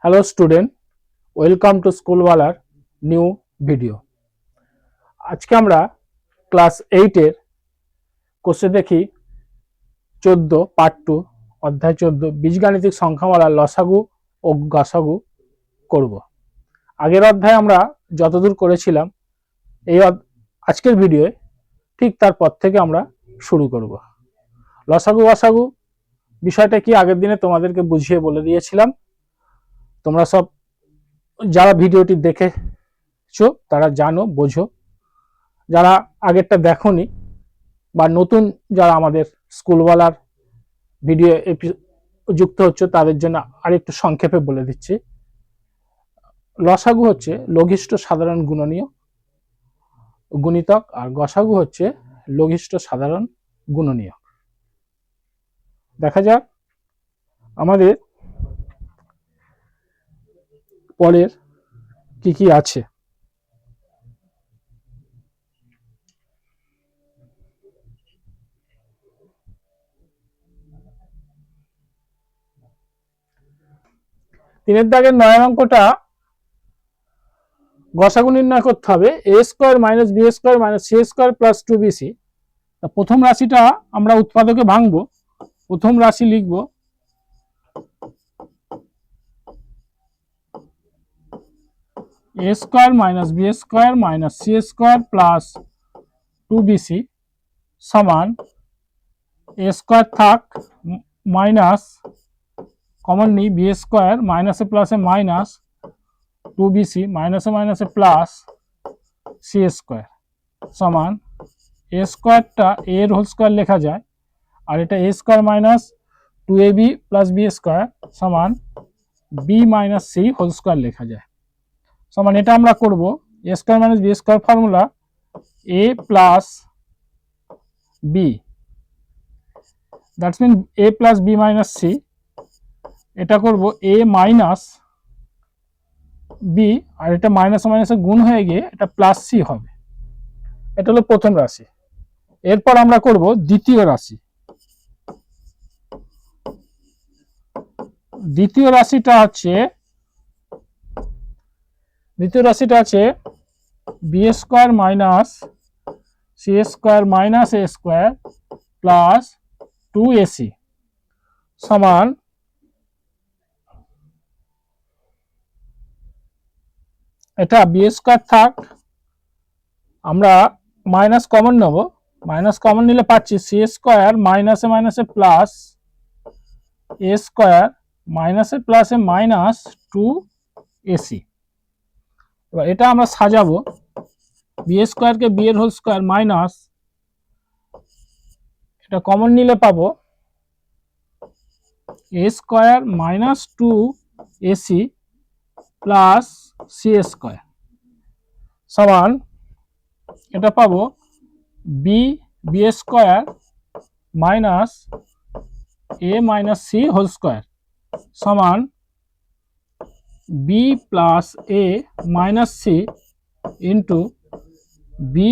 Hello student, welcome to স্কুলওয়ালার new video. আজকে আমরা ক্লাস 8-এর কোর্সে দেখি 14 পার্ট 2 অধ্যায় 14 বীজগাণিতিক সংখ্যামালার লসাগু ও গসাগু করব। আগের অধ্যায়ে আমরা যতদূর করেছিলাম এই আজকের ভিডিওয়ে ঠিক তারপর থেকে আমরা শুরু করব। লসাগু গসাগু বিষয়টা কি আগের দিনে তোমাদেরকে বুঝিয়ে বলে দিয়েছিলাম। তোমরা সব যারা ভিডিওটি দেখেছো তারা জানো, বোঝো। যারা আগেরটা দেখোনি বা নতুন যারা আমাদের স্কুলওয়ালার ভিডিও যুক্ত হচ্ছে তাদের জন্য আরেকটু সংক্ষেপে বলে দিচ্ছি। লসাগু হচ্ছে লঘিষ্ঠ সাধারণ গুণিতক, আর গসাগু হচ্ছে লঘিষ্ঠ সাধারণ গুণনীয়ক। দেখা যাক আমাদের পরের কি কি আছে। তিনের দাগের 9 অঙ্কটা গসাগু নির্ণয় করতে হবে a square minus B square minus C square plus 2bc। প্রথম রাশিটা আমরা উৎপাদকে ভাঙবো। প্রথম রাশি লিখব a square minus B square minus C square plus 2bc সমান a স্কয়ার থাক মাইনাস কমন নিই বি স্কয়ার মাইনাসে প্লাসে মাইনাস 2bc মাইনাসে মাইনাসে প্লাস সি স্কয়ার সমান a স্কয়ারটা a এর হোল স্কয়ার লেখা যায়, আর এটা a square minus 2ab plus B square সমান b minus C whole square লেখা যায়। সমান এটা আমরা করব a square minus B square formula a plus b, that's mean a plus b minus C. এটা করব a মাইনাস b, আর এটা মাইনাস মাইনাসে গুণ হয়ে গিয়ে এটা প্লাস সি হবে। এটা হলো প্রথম রাশি। এরপর আমরা করব দ্বিতীয় রাশি। দ্বিতীয় রাশিটা আছে B square minus C square minus A square plus 2ac সমান এটা বি স্কয়ার থাক, আমরা মাইনাস কমন নেব। মাইনাস কমন নিলে পাচ্ছি সি স্কয়ার মাইনাসে মাইনাসে প্লাস এ স্কয়ার মাইনাসে প্লাসে মাইনাস 2ac। এবার এটা আমরা সাজাবো, বি স্কয়ারকে বি এর হোল স্কয়ার মাইনাস এটা কমন নিলে পাবো A square minus 2ac plus C square সমান এটা পাবো B square minus A minus C whole square সমান B plus A minus C into B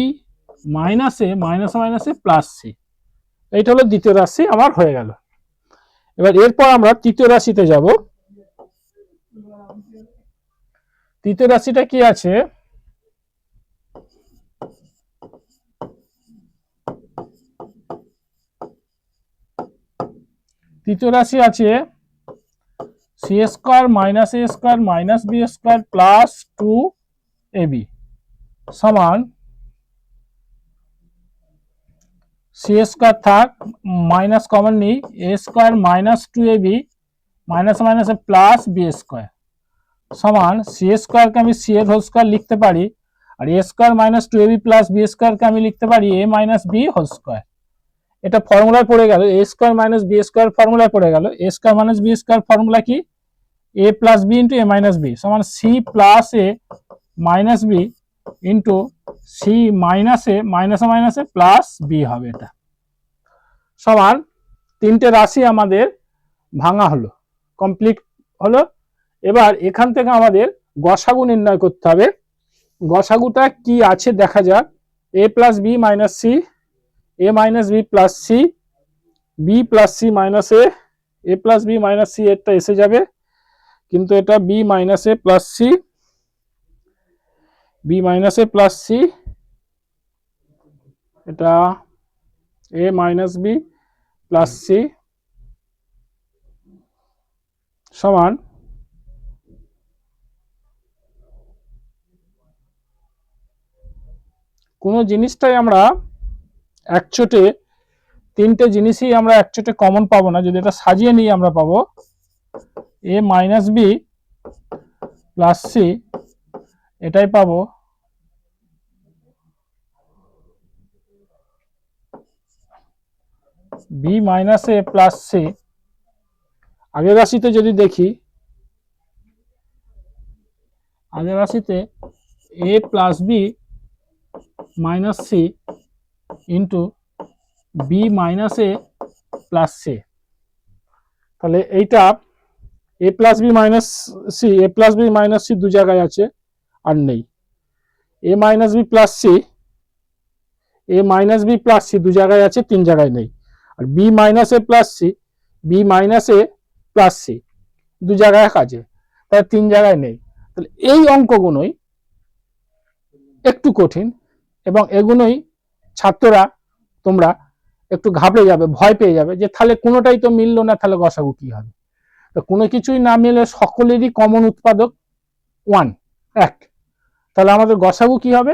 minus A মাইনাসে মাইনাসে প্লাস সি। এইটা হলো দ্বিতীয় রাশি আমার হয়ে গেল। এবার এরপর আমরা তৃতীয় রাশিতে যাব। তৃতীয় রাশিটা কি আছে, তৃতীয় রাশি আছে C square minus A square minus B square plus 2ab সমান সি স্কয়ার থাক মাইনাস কমন নিই A square minus 2ab minus মাইনাসে প্লাস বি স্কয়ার সমান সি স্কয়ারকে আমি সি এর হোল স্কয়ার লিখতে পারি, আর A square minus 2ab plus B স্কয়ারকে আমি লিখতে পারি A minus B whole square. এটা ফর্মুলায় পড়ে গেল, A square minus B square ফর্মুলায় পড়ে গেল। A square minus B square formula কি, A plus B into A minus B সমান C plus A minus B into C minus A মাইনাসে মাইনাসে প্লাস বি হবে। এটা সমান তিনটে রাশি আমাদের ভাঙা হলো, কমপ্লিট হলো। এবার এখান থেকে আমাদের গসাগু নির্ণয় করতে হবে। গসাগুটা কি আছে দেখা যাক। A plus B minus C, A minus B plus C, B plus C minus A plus B minus C, এরটা এসে যাবে কিন্তু এটা B minus A plus C, B minus A plus C, এটা A minus B plus C সমান কোনো জিনিসটাই আমরা একচোটে তিনটে জিনিসই আমরা একচোটে কমন পাবো না, যদি এটা সাজিয়ে নিয়ে আমরা পাবো A minus B plus C, এটাই পাবো B minus A plus C. আগের রাশিতে যদি দেখি, আগের রাশিতে A plus B minus C into B minus A plus C, তাহলে এইটা A plus B minus C, A plus B minus C দু জায়গায় আছে আর নেই, A minus B plus C, A minus B plus C দু জায়গায় আছে, তিন জায়গায় নেই, আর B minus A plus C, B minus A plus C দু জায়গায় আছে, তাই তিন জায়গায় নেই। তাহলে এই অঙ্কগুলোই একটু কঠিন এবং এগুলোই ছাত্ররা তোমরা একটু ঘাবড়ে যাবে, ভয় পেয়ে যাবে যে তাহলে কোনোটাই তো মিললো না, তাহলে গসাগু কি হবে। তো কোনো কিছুই না মিলে সকলেরই কমন উৎপাদক 1 এক, তাহলে আমাদের গসাগু কি হবে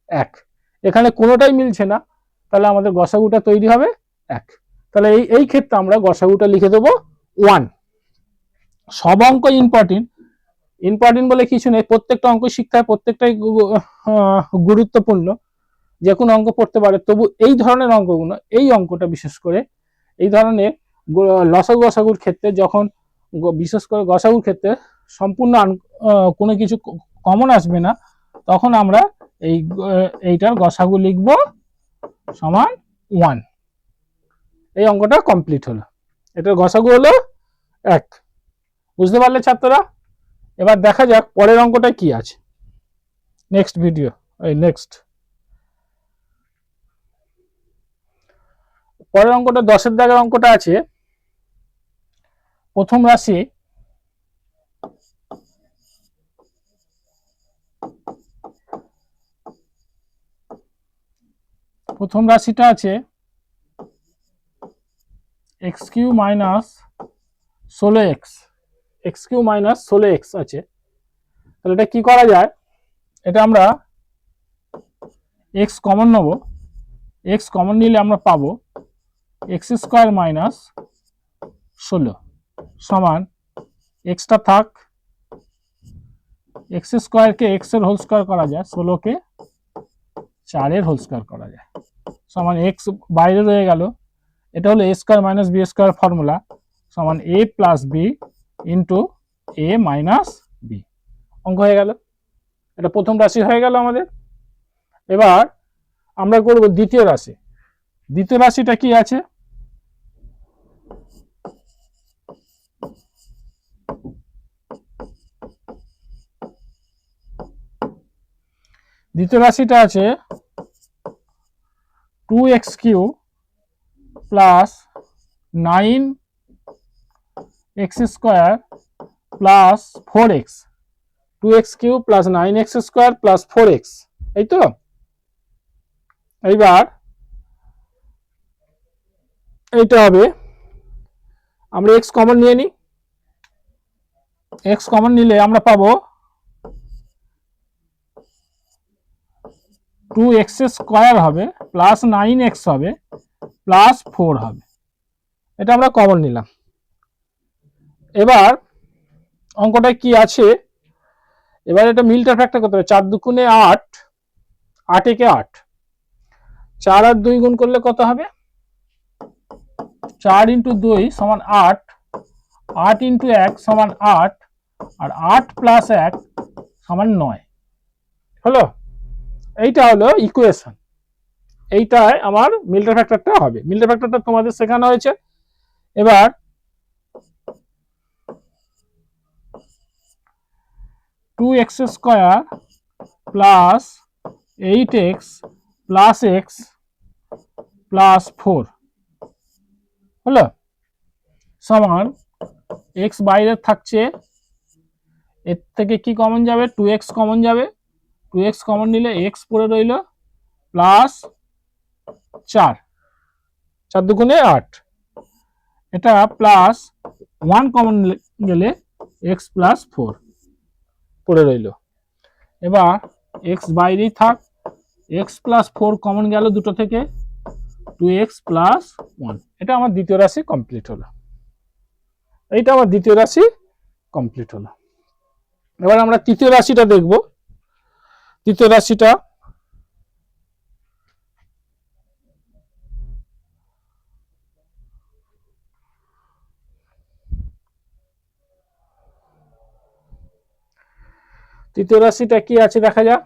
1। এখানে কোনোটাই মিলছে না, তাহলে আমাদের গসাগুটা তৈরি হবে 1। তাহলে এই ক্ষেত্রে আমরা গসাগুটা লিখে দেবো 1। সব অঙ্ক ইম্পর্টেন্ট, ইম্পর্টেন্ট বলে কিছু নেই, প্রত্যেকটা অঙ্ক শিখতে হয়, প্রত্যেকটাই গুরুত্বপূর্ণ, যে কোনো অঙ্ক পড়তে পারে। তবু এই ধরনের অঙ্কগুলো, এই অঙ্কটা বিশেষ করে এই ধরনের লসাগু গসাগুর ক্ষেত্রে, যখন বিশেষ করে গসাগুর ক্ষেত্রে সম্পূর্ণ কোনো কিছু কমন আসবে না, তখন আমরা এইটার গসাগু লিখব সমান 1। এই অঙ্কটা কমপ্লিট হলো, এটার গসাগু হলো 1। বুঝতে পারলে ছাত্ররা? এবার দেখা যাক পরের অঙ্কটা কি আছে। নেক্সট ভিডিও, নেক্সট পরের অঙ্কটা 10-এর দাগের অঙ্কটা আছে। প্রথম রাশি প্রথম রাশিটা আছে X cube minus 16x, X cube minus 16x আছে। তাহলে এটা কি করা যায়, এটা আমরা এক্স কমন নেব, এক্স কমন নিলে আমরা পাবো এক্স স্কোয়ার মাইনাস 16 সমান এক্সটা থাক, এক্স স্কোয়ারকে এক্স এর হোল স্কোয়ার করা যায়, 16কে 4 এর হোল স্কোয়ার করা যায়, সমান এক্স বাইরে রয়ে গেল। এটা হলো A square minus B square formula, সমান A plus B into A minus B. অঙ্ক হয়ে গেল, এটা প্রথম রাশি হয়ে গেল আমাদের। এবার আমরা করব দ্বিতীয় রাশি। দ্বিতীয় রাশিটা কি আছে, দ্বিতীয় রাশিটা আছে 2x cube plus 9x square plus 4x, 2x cube plus 9x square plus 4x, এই তো। এইবার এইটা হবে, আমরা x কমন নিয়ে নিই, x কমন নিলে আমরা পাবো 2x স্কোয়ার হবে প্লাস 9x হবে প্লাস 4 হবে, এটা আমরা কমন নিলাম। এবার অঙ্কটা কি আছে, এবার এটা মিলটা ফ্যাক্টর করতে হবে, 4 দুগুণে 8, 8 একে 8, 4 আর 2 গুণ করলে কত হবে, 4 ইন্টু 2 সমান 8, 8 ইন্টু 1 সমান 8, আর 8 প্লাস 1 সমান 9 হলো। এইটা হলো ইকুয়েশন, এইটাই আমার মিল্টার ফ্যাক্টরটা হবে। মিল্টার ফ্যাক্টরটা তোমাদের শেখানো হয়েছে। এবার two X square plus 8x plus X plus 4 হলো, সমান এক্স বাইরে থাকছে এর থেকে কি কমন যাবে, 2x কমন যাবে, 2x কমন নিলে x পড়ে রইল প্লাস 4, 4 দুগুণে 8, এটা প্লাস 1 কমন গেলে x প্লাস 4 পড়ে রইল। এবার x বাইরেই থাক, x প্লাস 4 কমন গেল দুটো থেকে, 2x প্লাস 1, এটা আমার দ্বিতীয় রাশি কমপ্লিট হলো। এইটা আমার দ্বিতীয় রাশি কমপ্লিট হলো। এবার আমরা তৃতীয় রাশিটা দেখব। তৃতীয় রাশিটা কি আছে দেখা যাক।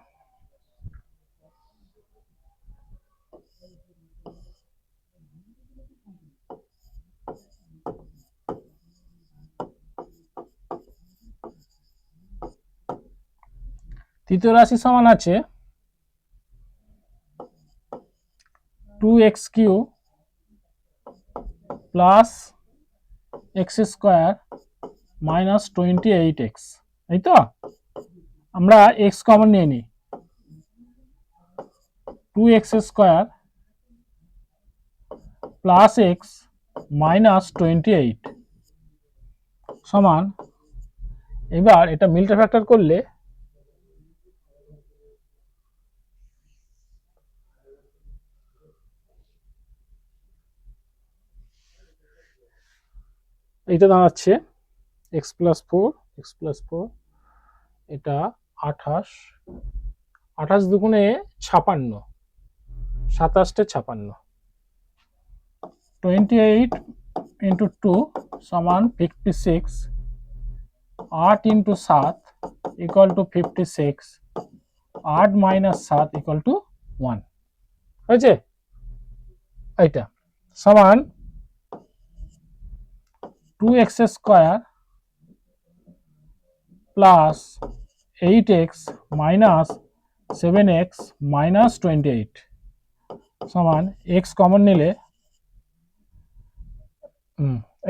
তৃতীয় রাশি সমান আছে 2x cube plus x square minus 28x, এই তো। আমরা x কমন নিয়ে নিই, 2x square plus x minus 28 সমান, এবার এটা মিলটা ফ্যাক্টর করলে এইটা দাঁড়াচ্ছে x প্লাস 4, এটা 28, 28 দুগুণে 56, 27 28 ইন্টু 2 সমান 56, 8 into 7 equal to 56, 8 minus 7 equal to 1 হয়েছে। এইটা সমান 2x square plus 8x minus 7x minus 28 সমান x কমন নিলে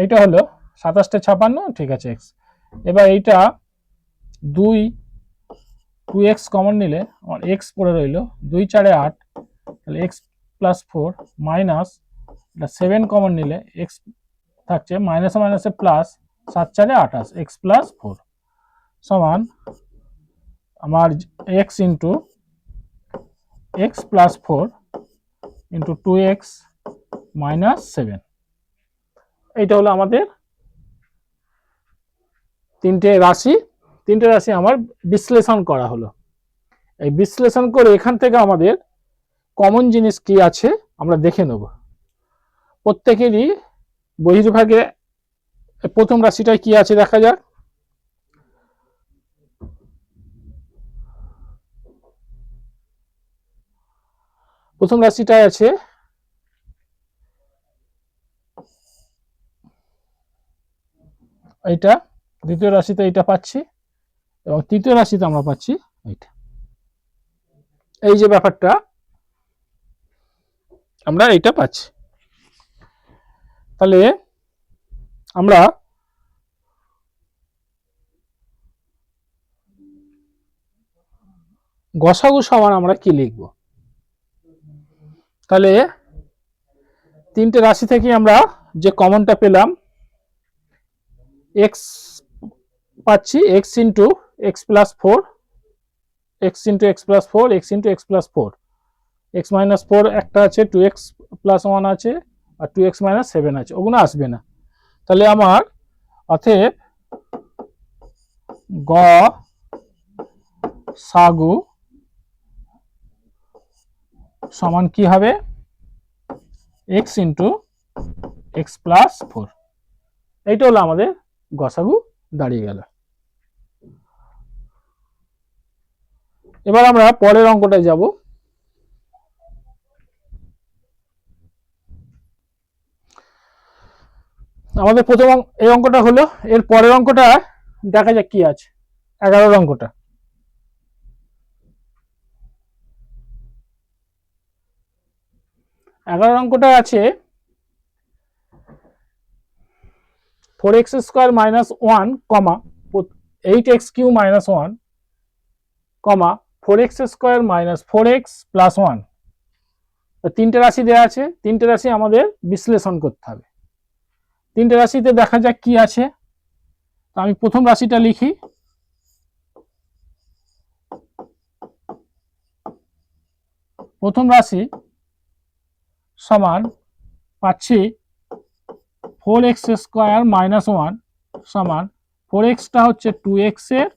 এইটা হলো 27 ঠিক আছে x। এবার এইটা 2x কমন নিলে আমার x পড়ে রইল 2 4 8, তাহলে x প্লাস 4 মাইনাস 7 কমন নিলে x থাকছে মাইনাসে মাইনাসে প্লাস 7 4 28, x প্লাস 4 সমান আমার x into x plus 4 into 2x minus 7, এইটা হলো আমাদের তিনটে রাশি আমার বিশ্লেষণ করা হলো। এই বিশ্লেষণ করে এখান থেকে আমাদের কমন জিনিস কি আছে আমরা দেখে নেব। প্রত্যেকেরই বহির্ভাগে প্রথম রাশিটায় কি আছে দেখা যাক। প্রথম রাশিটায় আছে এইটা, দ্বিতীয় রাশিতে এইটা পাচ্ছি, এবং তৃতীয় রাশিতে আমরা পাচ্ছি এইটা। এই যে ব্যাপারটা আমরা এইটা পাচ্ছি, তাহলে আমরা গসাগু সমান আমরা কি লিখব। তাহলে তিনটে রাশি থেকে আমরা যে কমনটা পেলাম x পাচ্ছি, x into x plus 4, x into x plus 4, x into x plus 4, x minus 4 একটা আছে, 2x প্লাস 1 আছে, আর 2x মাইনাস 7 আছে, ওগুলো আসবে না। তাহলে আমার অতএব গ সাগু সমান কি হবে, x ইন্টু এক্স প্লাস 4, এইটা হলো আমাদের গসাগু দাঁড়িয়ে গেল। এবার আমরা পরের অঙ্কটায় যাব। আমাদের প্রথম এই অঙ্কটা হলো, এর পরের অঙ্কটা দেখা যাক কি আছে। 11 অঙ্কটা, আছে 4x স্কোয়ার মাইনাস 1 কমা 8x³ মাইনাস 1 কমা 4x² মাইনাস 4x প্লাস 1, তিনটে রাশি দেওয়া আছে, তিনটে রাশি আমাদের বিশ্লেষণ করতে হবে। তিনটে রাশিতে দেখা যাক কি আছে। তো আমি প্রথম রাশিটা লিখি। প্রথম রাশি সমান পাচ্ছি 4x² মাইনাস 1 সমান 4xটা হচ্ছে 2x এর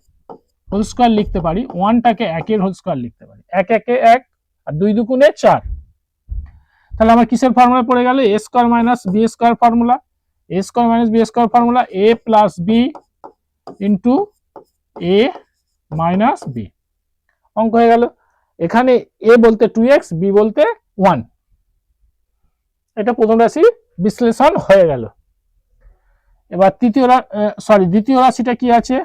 হোল স্কয়ার লিখতে পারি, 1টাকে 1 এর হোল স্কয়ার লিখতে পারি, 1 1 1 আর 2 দুগুণে 4। তাহলে আমার কিসের ফর্মুলা পড়ে গেল? a square minus b square formula. a square minus b square formula a plus b into a minus b। অঙ্ক হয়ে গেল। এখানে a বলতে 2x, b বলতে 1। এটা প্রথম রাশি বিশ্লেষণ হয়ে গেল। এবার দ্বিতীয় রাশিটা কি আছে?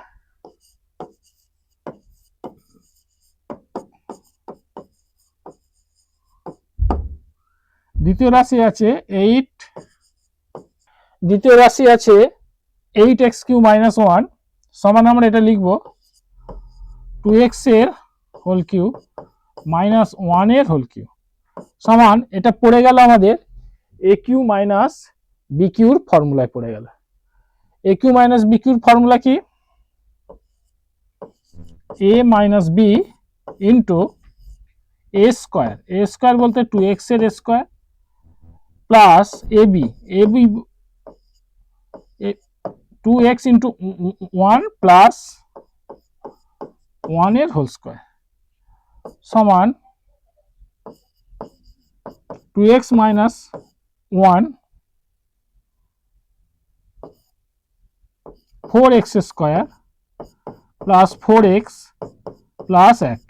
দ্বিতীয় রাশি আছে 8x³ মাইনাস 1 সমান আমরা এটা লিখব 2x এর হোল কিউব মাইনাস 1 এর হোল কিউব সমান, এটা পড়ে গেল আমাদের a³ মাইনাস b³ ফর্মুলায় পড়ে গেল। a³ মাইনাস b³ ফর্মুলা কি? a minus b into a square, a square বলতে 2x এর square plus ab 2x into 1 plus 1 এর হোল স্কয়ার সমান 2x minus 1 4x square plus 4x plus 1।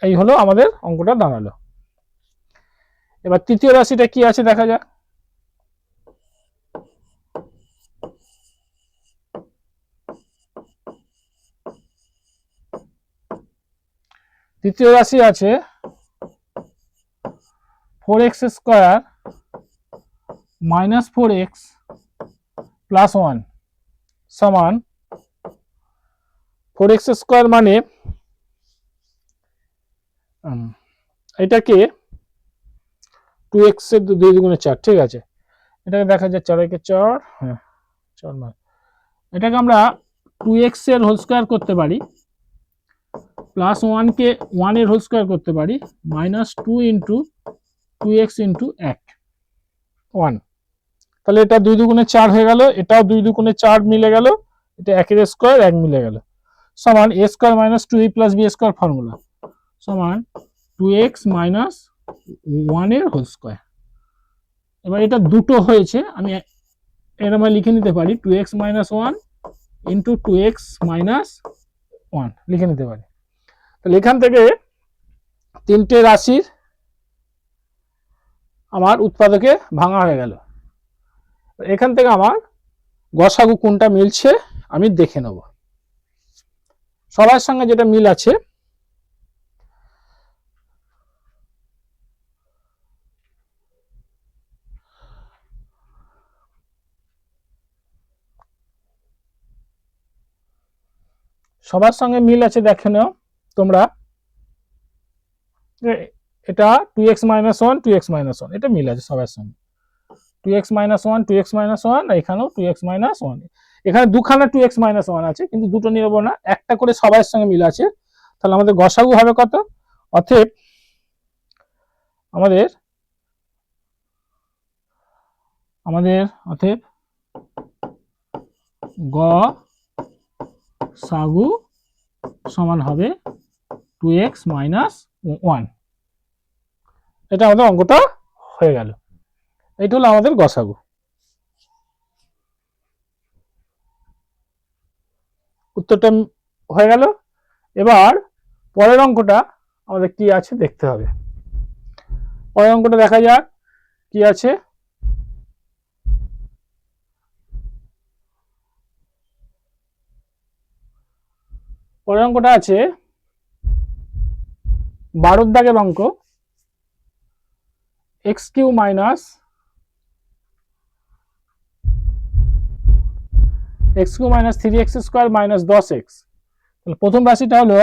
এই হলো আমাদের অঙ্কটা দাঁড়ালো। এবার তৃতীয় রাশিটা কি আছে দেখা যাক। তৃতীয় রাশি আছে 4x² মাইনাস 4x প্লাস 1 সমান 4x² মানে এটাকে 2x এর 2 দুগুণে 4, ঠিক আছে। এটাকে দেখা যায় 4 একে 4, হ্যাঁ 4 মানে এটাকে আমরা 2x এর হোল স্কয়ার করতে পারি প্লাস 1 কে 1 এর হোল স্কয়ার করতে পারি মাইনাস 2 ইন্টু 2x ইন্টু 1। তাহলে এটা 2 দুগুণে 4 হয়ে গেল, এটাও 2 দুগুণে 4 মিলে গেল, এটা 1 এর স্কয়ার 1 মিলে গেল সমান a square minus 2a plus b square formula সমান 2x মাইনাস 1 এর হোল স্কয়ার। এবার এটা দুটো হয়েছে, আমি এরকম লিখে নিতে পারি 2x minus 1 into 2x minus 1 লিখে নিতে পারি। তাহলে এখান থেকে তিনটে রাশির আমার উৎপাদকে ভাঙা হয়ে গেল। এখান থেকে আমার গসাগু কোনটা মিলছে আমি দেখে নেব। সবার সঙ্গে যেটা মিল আছে দেখে নাও তোমরা। এটা 2x মাইনাস 1 2x মাইনাস 1 এটা মিল আছে সবার সঙ্গে। 2x মাইনাস 1 2x মাইনাস 1 এখানেও 2x মাইনাস 1, এখানে দুখানা 2x মাইনাস 1 আছে কিন্তু দুটো নিয়ে নেবো না, একটা করে সবার সঙ্গে মিল আছে। তাহলে আমাদের গসাগু হবে কত? অতএব গসাগু সমান হবে 2x মাইনাস 1। এটা আমাদের অঙ্কটা হয়ে গেল। এটা হলো আমাদের গসাগু। উত্তরটা হয়ে গেল। এবার পরের অঙ্কটা আমাদের কি আছে দেখতে হবে। পরের অঙ্কটা দেখা যাক কি আছে। পরের অঙ্কটা আছে 12 দাগের অঙ্ক x³ minus X cube minus 3x square minus 10x। তাহলে প্রথম রাশিটা হলো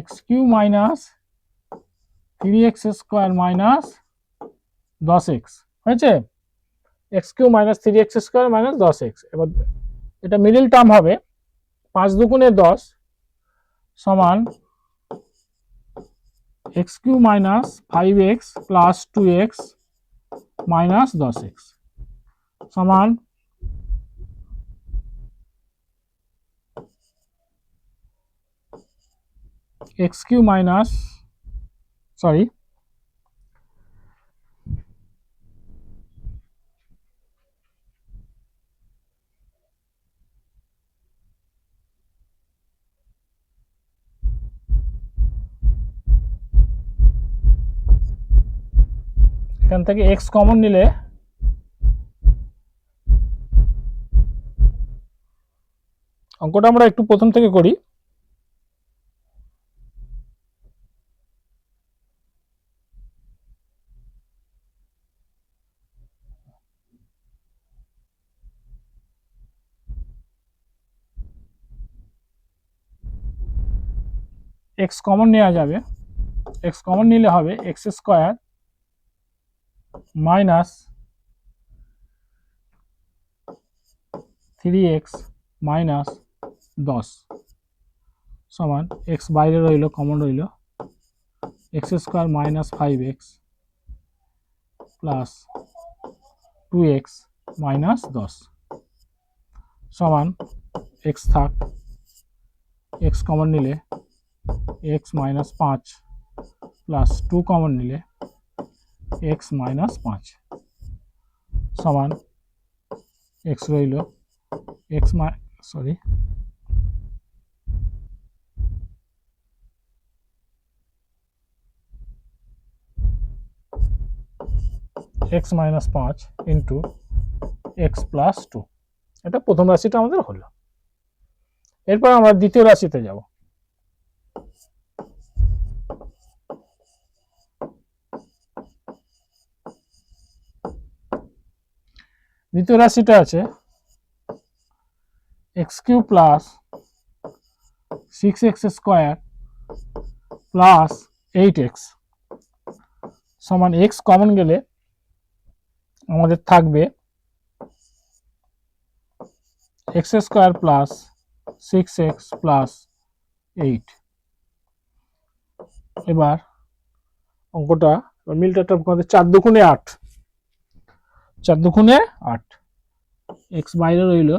x cube minus 3x square minus 10x হয়েছে, x cube minus 3x square minus 10x। এবার এটা মিডল টার্ম হবে 5 দুগুণে 10 সমান x cube minus 5x plus 2x minus 10x সমান x কিউ মাইনাস সরি এখান থেকে x কমন নিলে অঙ্কটা আমরা একটু প্রথম থেকে করি। x কমন নেওয়া যাবে, x কমন নিলে হবে x square minus 3x minus 10 সমান x বাইরে রইল, কমন রইল x square minus 5x plus 2x minus 10 সমান x থাক, x কমন নিলে x মাইনাস 5 প্লাস 2 কমন নিলে x মাইনাস 5 সমান x রইল x minus 5 into x plus 2। এটা প্রথম রাশিটা আমাদের হলো। এরপর আমরা দ্বিতীয় রাশিতে যাব। দ্বিতীয় রাশিটা আছে x cube plus 6x square plus 8x সমান x কমন গেলে আমাদের থাকবে x square plus 6x plus 8। এবার অঙ্কটা মিলটা আমাদের 4 দুগুণে 8, 4 দুগুণে 8, x বাইরে রইল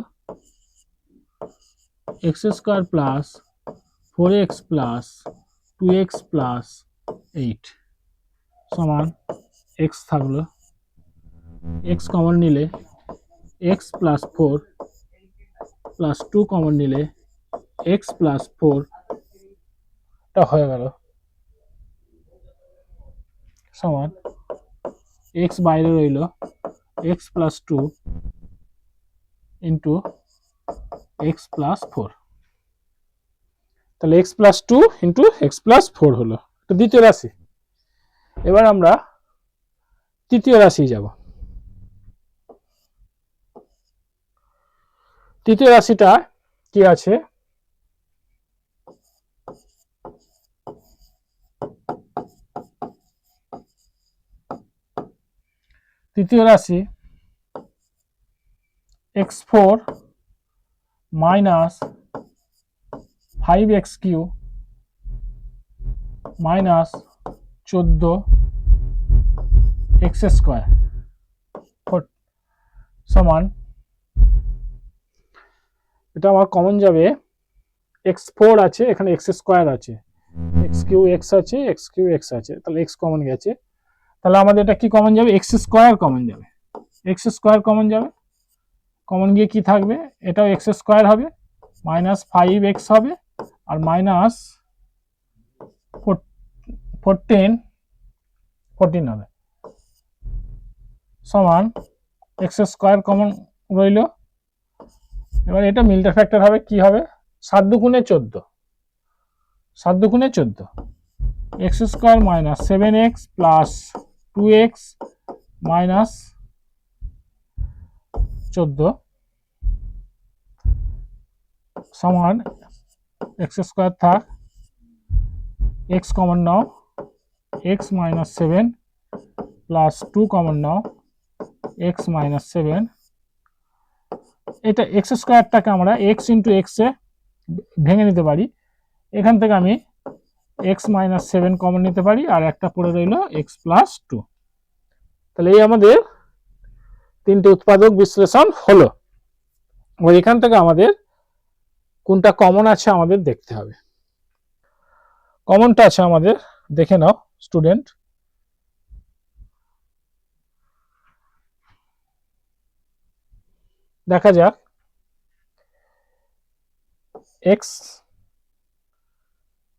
x square plus 4x plus 2x plus 8 সমান x থাকলো, x কমন নিলে x প্লাস 4 প্লাস 2 কমন নিলে x প্লাস 4 টা হয়ে গেল সমান x বাইরে রইল x plus 2 into x plus 4। তাহলে x plus 2 into x plus 4 হলো তো দ্বিতীয় রাশি। এবার আমরা তৃতীয় রাশি যাব। তৃতীয় রাশিটা কি আছে, তৃতীয় রাশি x4 minus 5x Q minus 14x square সমান, এটা আমার কমন যাবে x4 আছে, এখানে x স্কোয়ার আছে, x কিউ x আছে, x কিউ x আছে, তাহলে x কমন গেছে। তাহলে আমাদের এটা কি কমন যাবে, x স্কোয়ার কমন যাবে, x স্কোয়ার কমন যাবে, কমন গিয়ে কি থাকবে, এটাও x স্কোয়ার হবে মাইনাস 5x হবে আর মাইনাস 14 হবে সমান x স্কোয়ার কমন রইল। এবার এটা মিলটা ফ্যাক্টর হবে কি হবে, 7 দুগুণে 14 7 দুগুণে 14, x square minus 7x plus 2x minus 14 সমান এক্স স্কোয়ার থাক, এক্স কমন নাও, এক্স মাইনাস 7 প্লাস 2 কমন নাও, এক্স মাইনাস 7, এটা এক্স স্কোয়ারটাকে আমরা এক্স ইন্টু এক্সে ভেঙে নিতে পারি, এখান থেকে আমি এক্স মাইনাস 7 কমন নিতে পারি, আর একটা পড়ে রইল এক্স প্লাস 2। তাহলে এই আমাদের তিনটে উৎপাদক বিশ্লেষণ হলো। এবার এখান থেকে আমাদের কোনটা কমন আছে আমাদের দেখতে হবে। কমনটা আছে আমাদের, দেখে নাও স্টুডেন্ট, দেখা যাক এক্স,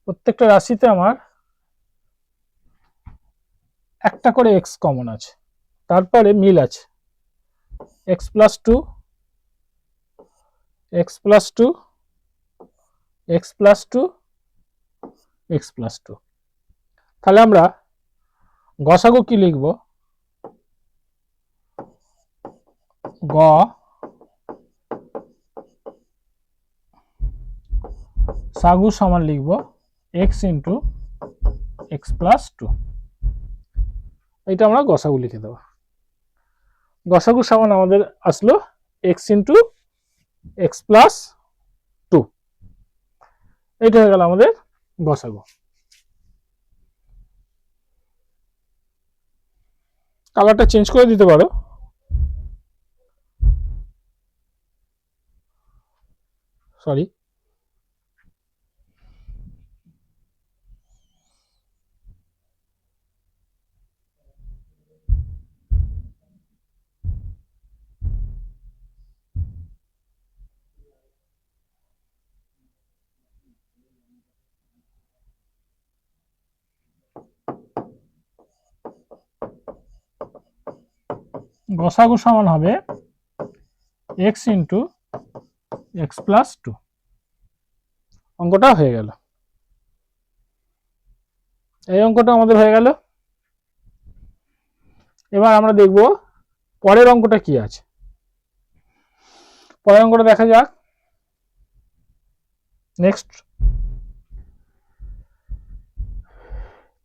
প্রত্যেকটা রাশিতে আমার একটা করে এক্স কমন আছে, তারপরে মিল আছে x plus 2, x plus 2, x plus 2, x plus 2। তাহলে আমরা গসাগু কি লিখব, গ সাগু সমান লিখব এক্স ইন্টু এক্স প্লাস 2, এটা আমরা গসাগু লিখে দেব। গসাগু সমান আমাদের আসলো এক্স ইন্টু এক্স প্লাস 2, এটা হয়ে গেল আমাদের গসাগু। কালারটা চেঞ্জ করে দিতে পারো, সরি, গসাগু সমান হবে এক্স ইন্টু এক্স প্লাস 2, অঙ্কটা হয়ে গেল। এই অঙ্কটা আমাদের হয়ে গেল। এবার আমরা দেখব পরের অঙ্কটা কি আছে। পরের অঙ্কটা দেখা যাক। নেক্সট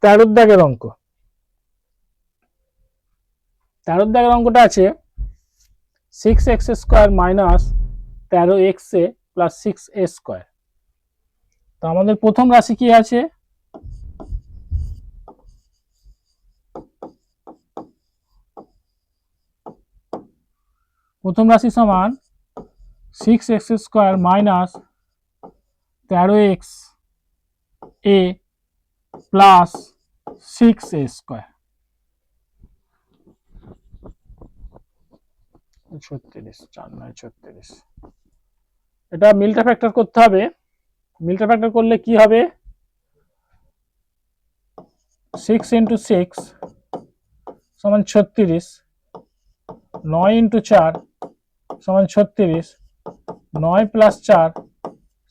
13 দাগের অঙ্ক। 13 দাগের অঙ্কটা আছে 6x square minus 13x plus 6a square. তো আমাদের প্রথম রাশি কি আছে, প্রথম রাশি সমান 6x square minus 13x a plus 6a square, 36, 4 9 36। এটা মিলটা ফ্যাক্টর করতে হবে। মিলটা ফ্যাক্টর করলে কি হবে, 6 ইন্টু 6 সমান 36, 9 ইন্টু 4 সমান 36, 9 প্লাস 4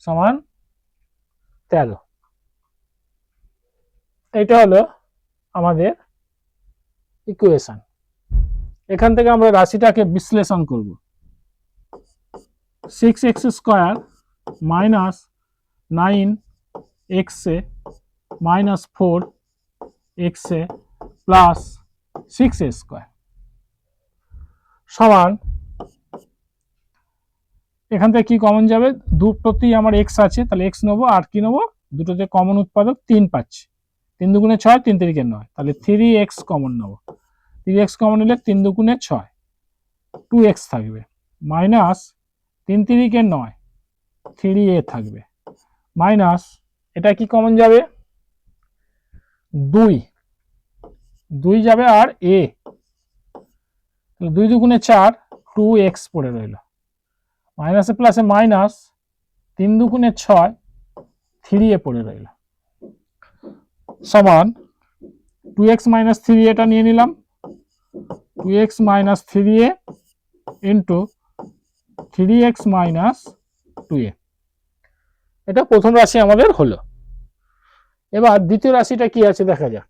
সমান 13। এটা হলো আমাদের ইকুয়েশন। এখান থেকে আমরা রাশিটাকে বিশ্লেষণ করব। 6x square minus 9x minus 4x plus 6a square সমান, এখান থেকে কি কমন যাবে, দুটোতেই আমার x আছে, তাহলে x নেবো, আর কি নেবো, দুটোতে কমন উৎপাদক 3 পাচ্ছি, 3 দুগুণে 6, 3 তিরিকে 9, তাহলে 3x কমন নেবো, 3x কমন নিলে 3 দুগুণে 6, 2x থাকবে, মাইনাস 3 তিরিকে 9, 3a থাকবে, মাইনাস এটা কি কমন যাবে, 2 যাবে, আর a, 2 দুগুণে 4, 2x পড়ে রইল, মাইনাসে প্লাসে মাইনাস, 3 দুগুণে 6, 3a পড়ে রইল, সমান 2x মাইনাস 3a এটা নিয়ে নিলাম, 2x minus 3a into 3x minus 2a। এটা প্রথম রাশি আমাদের হলো। এবার দ্বিতীয় রাশিটা কি আছে দেখা যাক।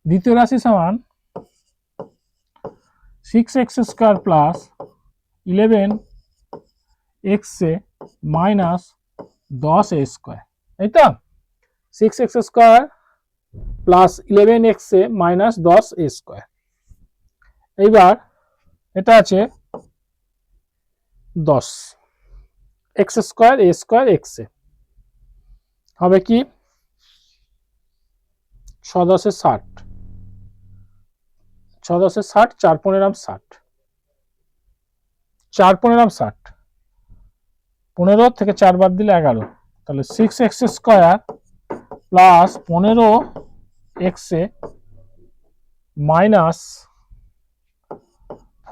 দ্বিতীয় রাশি সমান 6x square plus 11x minus 10a square, তাই তো? 6x square plus 11x minus 10a square. এইবার এটা আছে 10 x square a square x হবে কি 6 10 60, 6 10 60, 4 15 60, 4 15 60, 15 থেকে 4 বাদ দিলে 11, তাহলে 6x square plus 15x minus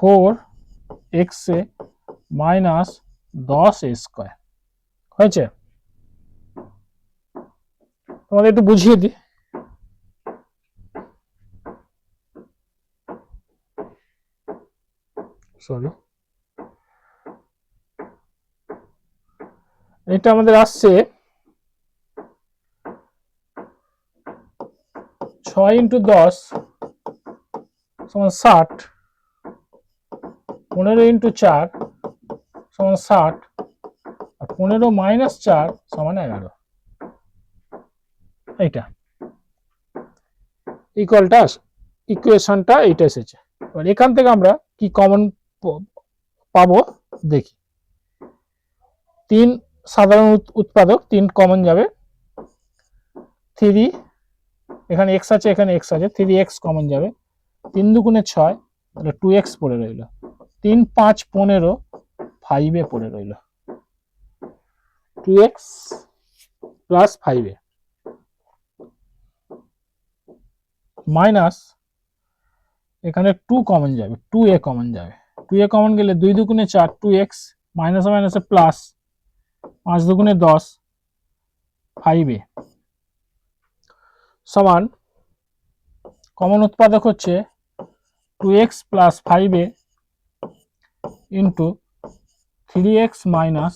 4x minus 10a square হয়েছে। তোমাদের একটু বুঝিয়ে দিই। সরি, এটা আমাদের আসছে 6 × 10 সমান 60, 15 × 4 সমান 60, আর 15 মাইনাস 4 সমান 11। এইটা ইকুয়েশনটা এইটা এসেছে। এবার এখান থেকে আমরা কি কমন পাবো দেখি। 3 সাধারণ উৎপাদক, 3 কমন যাবে। 3 এখানে x আছে, এখানে x আছে, 3x কমন যাবে। 3 দুগুণে 6, তাহলে 2x পড়ে রইল। 3 5 15, 5 পড়ে রইল। 2x প্লাস 5 মাইনাস এখানে 2 কমন যাবে, 2a কমন যাবে। 2a কমন গেলে 2 দুগুণে 4, 2x মাইনাসে মাইনাসে প্লাস, 5 দুগুণে 10, 5a সমান কমন উৎপাদক হচ্ছে 2x plus 5a into 3x minus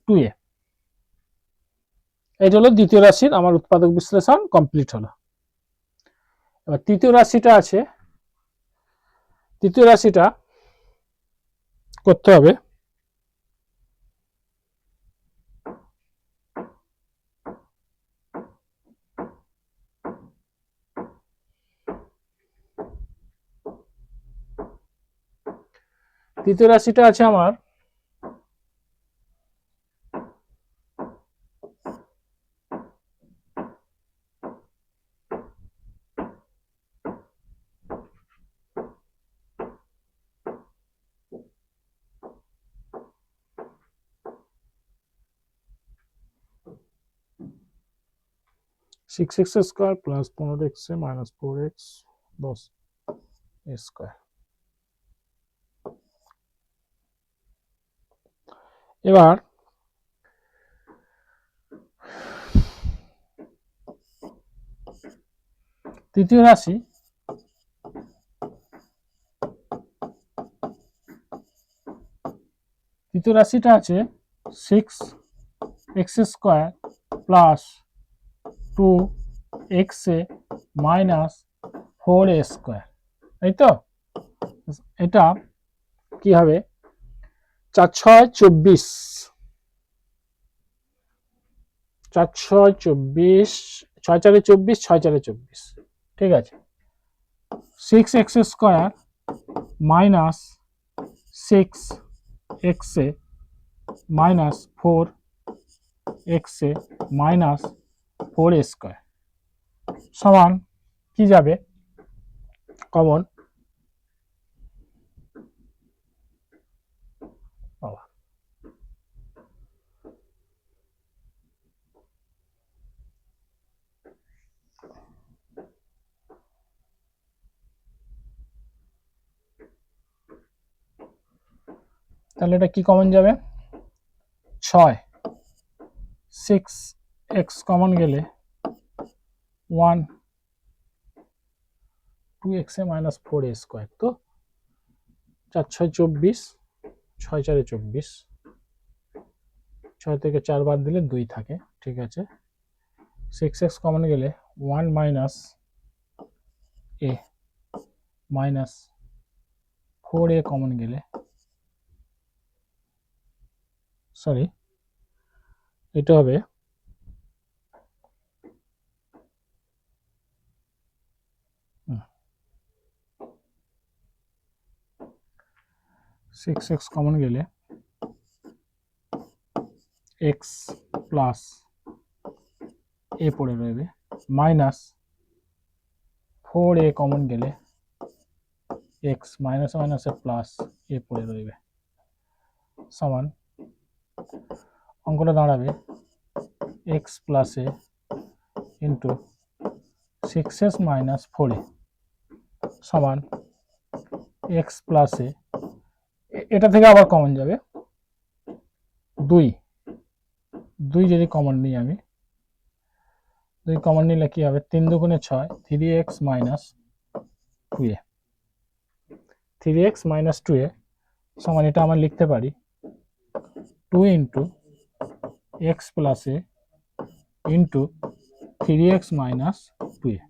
2a। এটা হলো দ্বিতীয় রাশির আমার উৎপাদক বিশ্লেষণ কমপ্লিট হলো। এবার তৃতীয় রাশিটা আছে, তৃতীয় রাশিটা করতে হবে তৃতীয় রাশিটা আছে আমার 6x square plus 15x minus 4x 10 square. এবার তৃতীয় রাশি তৃতীয় রাশিটা আছে 6x square plus 2x minus 4a square, তাই তো? এটা কি হবে 4 6 24, 4 6 24, 6 4 24, 6 4 24, ঠিক আছে। 6x square minus 6x minus 4x minus 4a square সমান কি যাবে কমন, তাহলে এটা কি কমন যাবে 6, 6x কমন গেলে 1, 2x মাইনাস 4a স্কোয়ার, তো 4 6 24, 6 4 24, 6 থেকে 4 বাদ দিলে 2 থাকে, ঠিক আছে। 6x কমন গেলে 1 minus a minus 4a common গেলে, সরি এটা হবে 6x কমন গেলে x প্লাস a পড়ে রইবে মাইনাস 4a কমন গেলে x মাইনাস মাইনাসে প্লাস a পড়ে রইবে সমান অঙ্কটা দাঁড়াবে x plus a into 6s minus 4a সমান x প্লাস a, এটা থেকে আবার কমন যাবে 2 যদি কমন নিই আমি, 2 কমন নিলে কি হবে 3 দুগুণে 6, 3x minus 2a, 3x minus 2a সমান এটা আমরা লিখতে পারি 2 into x plus a into 3x minus 2a।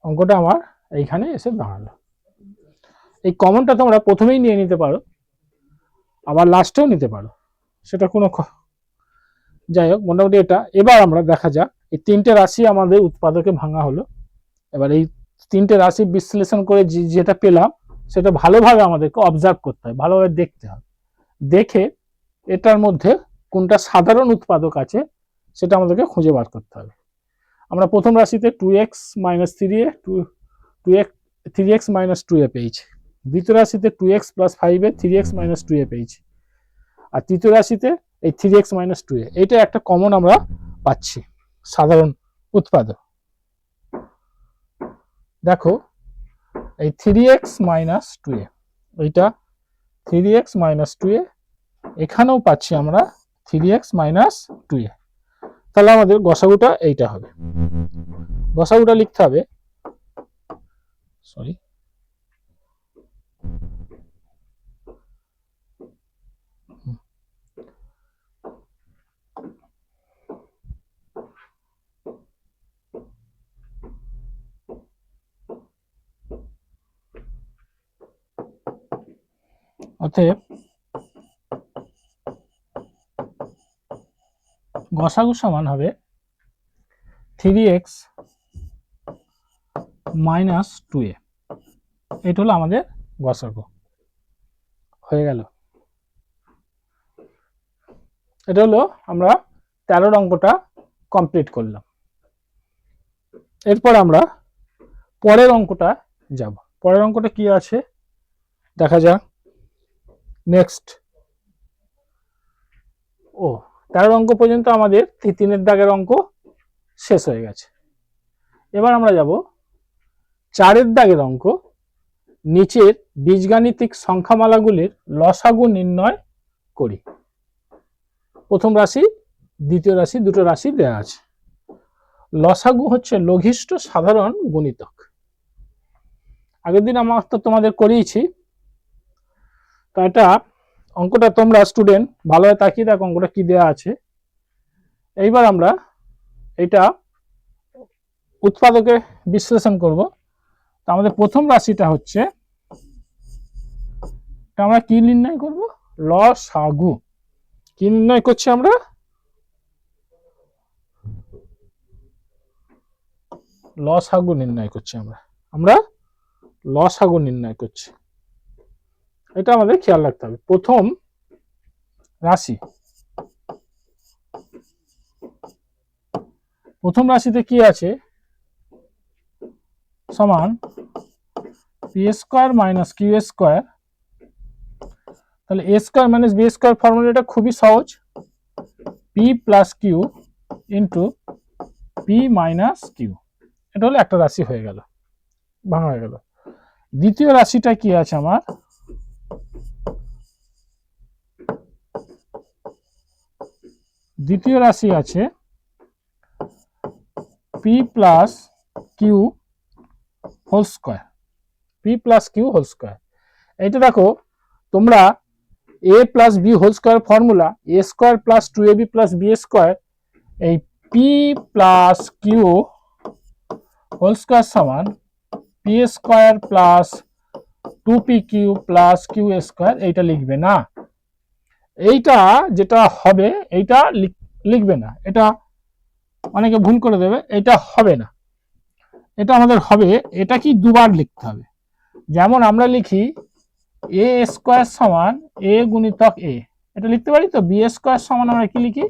অঙ্কটা আমার এইখানে এসে দাঁড়ালো। এই কমনটা তোমরা প্রথমেই নিয়ে নিতে পারো, আবার লাস্টেও নিতে পারো, সেটা কোনো, যাই হোক মোটামুটি এটা। এবার আমরা দেখা যাক এই তিনটে রাশি আমাদের উৎপাদকে ভাঙা হলো। এবার এই তিনটে রাশি বিশ্লেষণ করে যেটা পেলাম সেটা ভালোভাবে আমাদেরকে অবজার্ভ করতে হয়, ভালোভাবে দেখতে হবে, দেখে এটার মধ্যে কোনটা সাধারণ উৎপাদক আছে সেটা আমাদেরকে খুঁজে বার করতে হবে। আমরা প্রথম রাশিতে 2x minus 3a 3x minus 2a পেয়েছি, দ্বিতীয় রাশিতে 2x plus 5a 3x minus 2a পেয়েছি, আর তৃতীয় রাশিতে এই 3x মাইনাস 2a, এইটা একটা কমন আমরা পাচ্ছি সাধারণ উৎপাদক। দেখো এই 3x মাইনাস 2a, এইটা 3x মাইনাস 2a, এখানেও পাচ্ছি আমরা 3x মাইনাস 2a, তাহলে আমাদের গসাগুটা এইটা হবে। গসাগুটা লিখতে হবে, সরি অতএব গসাগু সমান হবে 3x মাইনাস 2a, এটা হলো আমাদের গসাগু হয়ে গেল। এটা হলো আমরা 13 অঙ্কটা কমপ্লিট করলাম। এরপর আমরা পরের অঙ্কটা যাব। পরের অঙ্কটা কি আছে দেখা যাক। নেক্সট 13 অঙ্ক পর্যন্ত আমাদের 3-এর দাগের অঙ্ক শেষ হয়ে গেছে। এবার আমরা যাব 4-এর দাগের অঙ্ক। নিচের বীজগাণিতিক সংখ্যামালাগুলির লসাগু নির্ণয় করি। প্রথম রাশি দ্বিতীয় রাশি দুটো রাশি দেওয়া আছে। লসাগু হচ্ছে লঘিষ্ঠ সাধারণ গুণিতক। আগের দিন আমরা তো তোমাদের করিয়েছি, তো এটা অঙ্কটা তোমরা স্টুডেন্ট ভালোভাবে তাকিয়ে দেখো অঙ্কটা কি দেওয়া আছে। এইবার আমরা এটা উৎপাদকে বিশ্লেষণ করব। তো আমাদের প্রথম রাশিটা হচ্ছে, আমরা কি নির্ণয় করব, লসাগু। কি নির্ণয় করছি আমরা, লসাগু নির্ণয় করছি। আমরা লসাগু নির্ণয় করছি, এটা আমাদের খেয়াল রাখতে হবে। প্রথম রাশি, প্রথম রাশিতে কি আছে সমান P square minus Q square. তাহলে A square minus B square ফর্মুলাটা খুবই সহজ, P plus Q into P minus Q. এটা হলো একটা রাশি হয়ে গেল, ভাঙা হয়ে গেল। দ্বিতীয় রাশিটা কি আছে আমার, দ্বিতীয় রাশি আছে P plus Q whole square. P plus Q whole square. এইটা দেখো তোমরা A plus B whole square formula A square plus 2ab plus B square, এই P plus Q whole square সমান P square plus 2pq plus Q square, এইটা লিখবে না। এইটা যেটা হবে এইটা লিখবে না, এটা অনেকে ভুল করে দেবে, এটা হবে না। এটা আমাদের হবে, এটা কি দুবার লিখতে হবে। যেমন আমরা লিখি এ স্কোয়ার সমান এ গুণিতক এ, এটা লিখতে পারি তো। বি স্কোয়ার সমান আমরা কি লিখি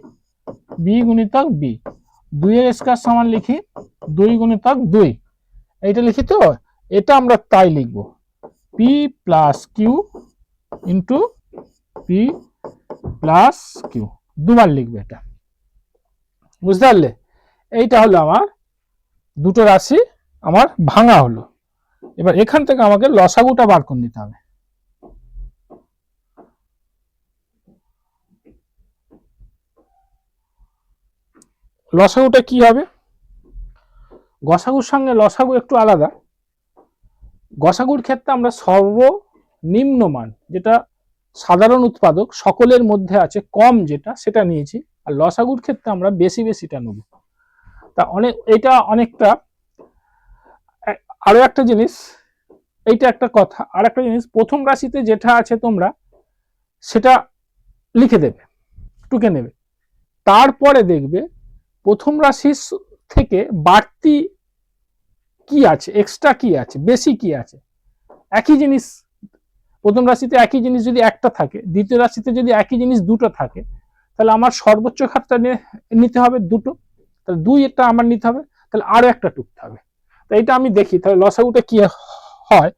বি গুণিতক বি, 2 এর স্কোয়ার সমান লিখি 2 গুণিতক 2, এইটা লিখি তো। এটা আমরা তাই লিখব P plus Q into P plus Q, দুবার লিখবে এটা, বুঝতে পারলে। এইটা হলো আমার দুটো রাশি আমার ভাঙা হলো। এবার এখান থেকে আমাকে লসাগুটা বার করে নিতে হবে। লসাগুটা কি হবে, গসাগুর সঙ্গে লসাগু একটু আলাদা। গসাগুর ক্ষেত্রে আমরা সর্বনিম্ন মান যেটা সাধারণ উৎপাদক সকলের মধ্যে আছে কম যেটা সেটা নিয়েছি, আর লসাগুর ক্ষেত্রে আমরা বেশি বেশিটা নেব। তা এটা অনেকটা। আরো একটা জিনিস, এইটা একটা কথা, আর একটা জিনিস, প্রথম রাশিতে যেটা আছে তোমরা সেটা লিখে দেবে, টুকে নেবে। তারপরে দেখবে প্রথম রাশির থেকে বাড়তি কি আছে, এক্সট্রা কি আছে, বেশি কি আছে। একই জিনিস প্রথম রাশিতে একই জিনিস যদি একটা থাকে, দ্বিতীয় রাশিতে যদি একই জিনিস দুটো থাকে, তাহলে আমার সর্বোচ্চ খাতটা নিতে হবে দুটো, তাহলে 2 এটা আমার নিতে হবে, তাহলে আরো একটা টুকতে হবে। তো এটা আমি দেখি তাহলে লসাগুটা কি হয়।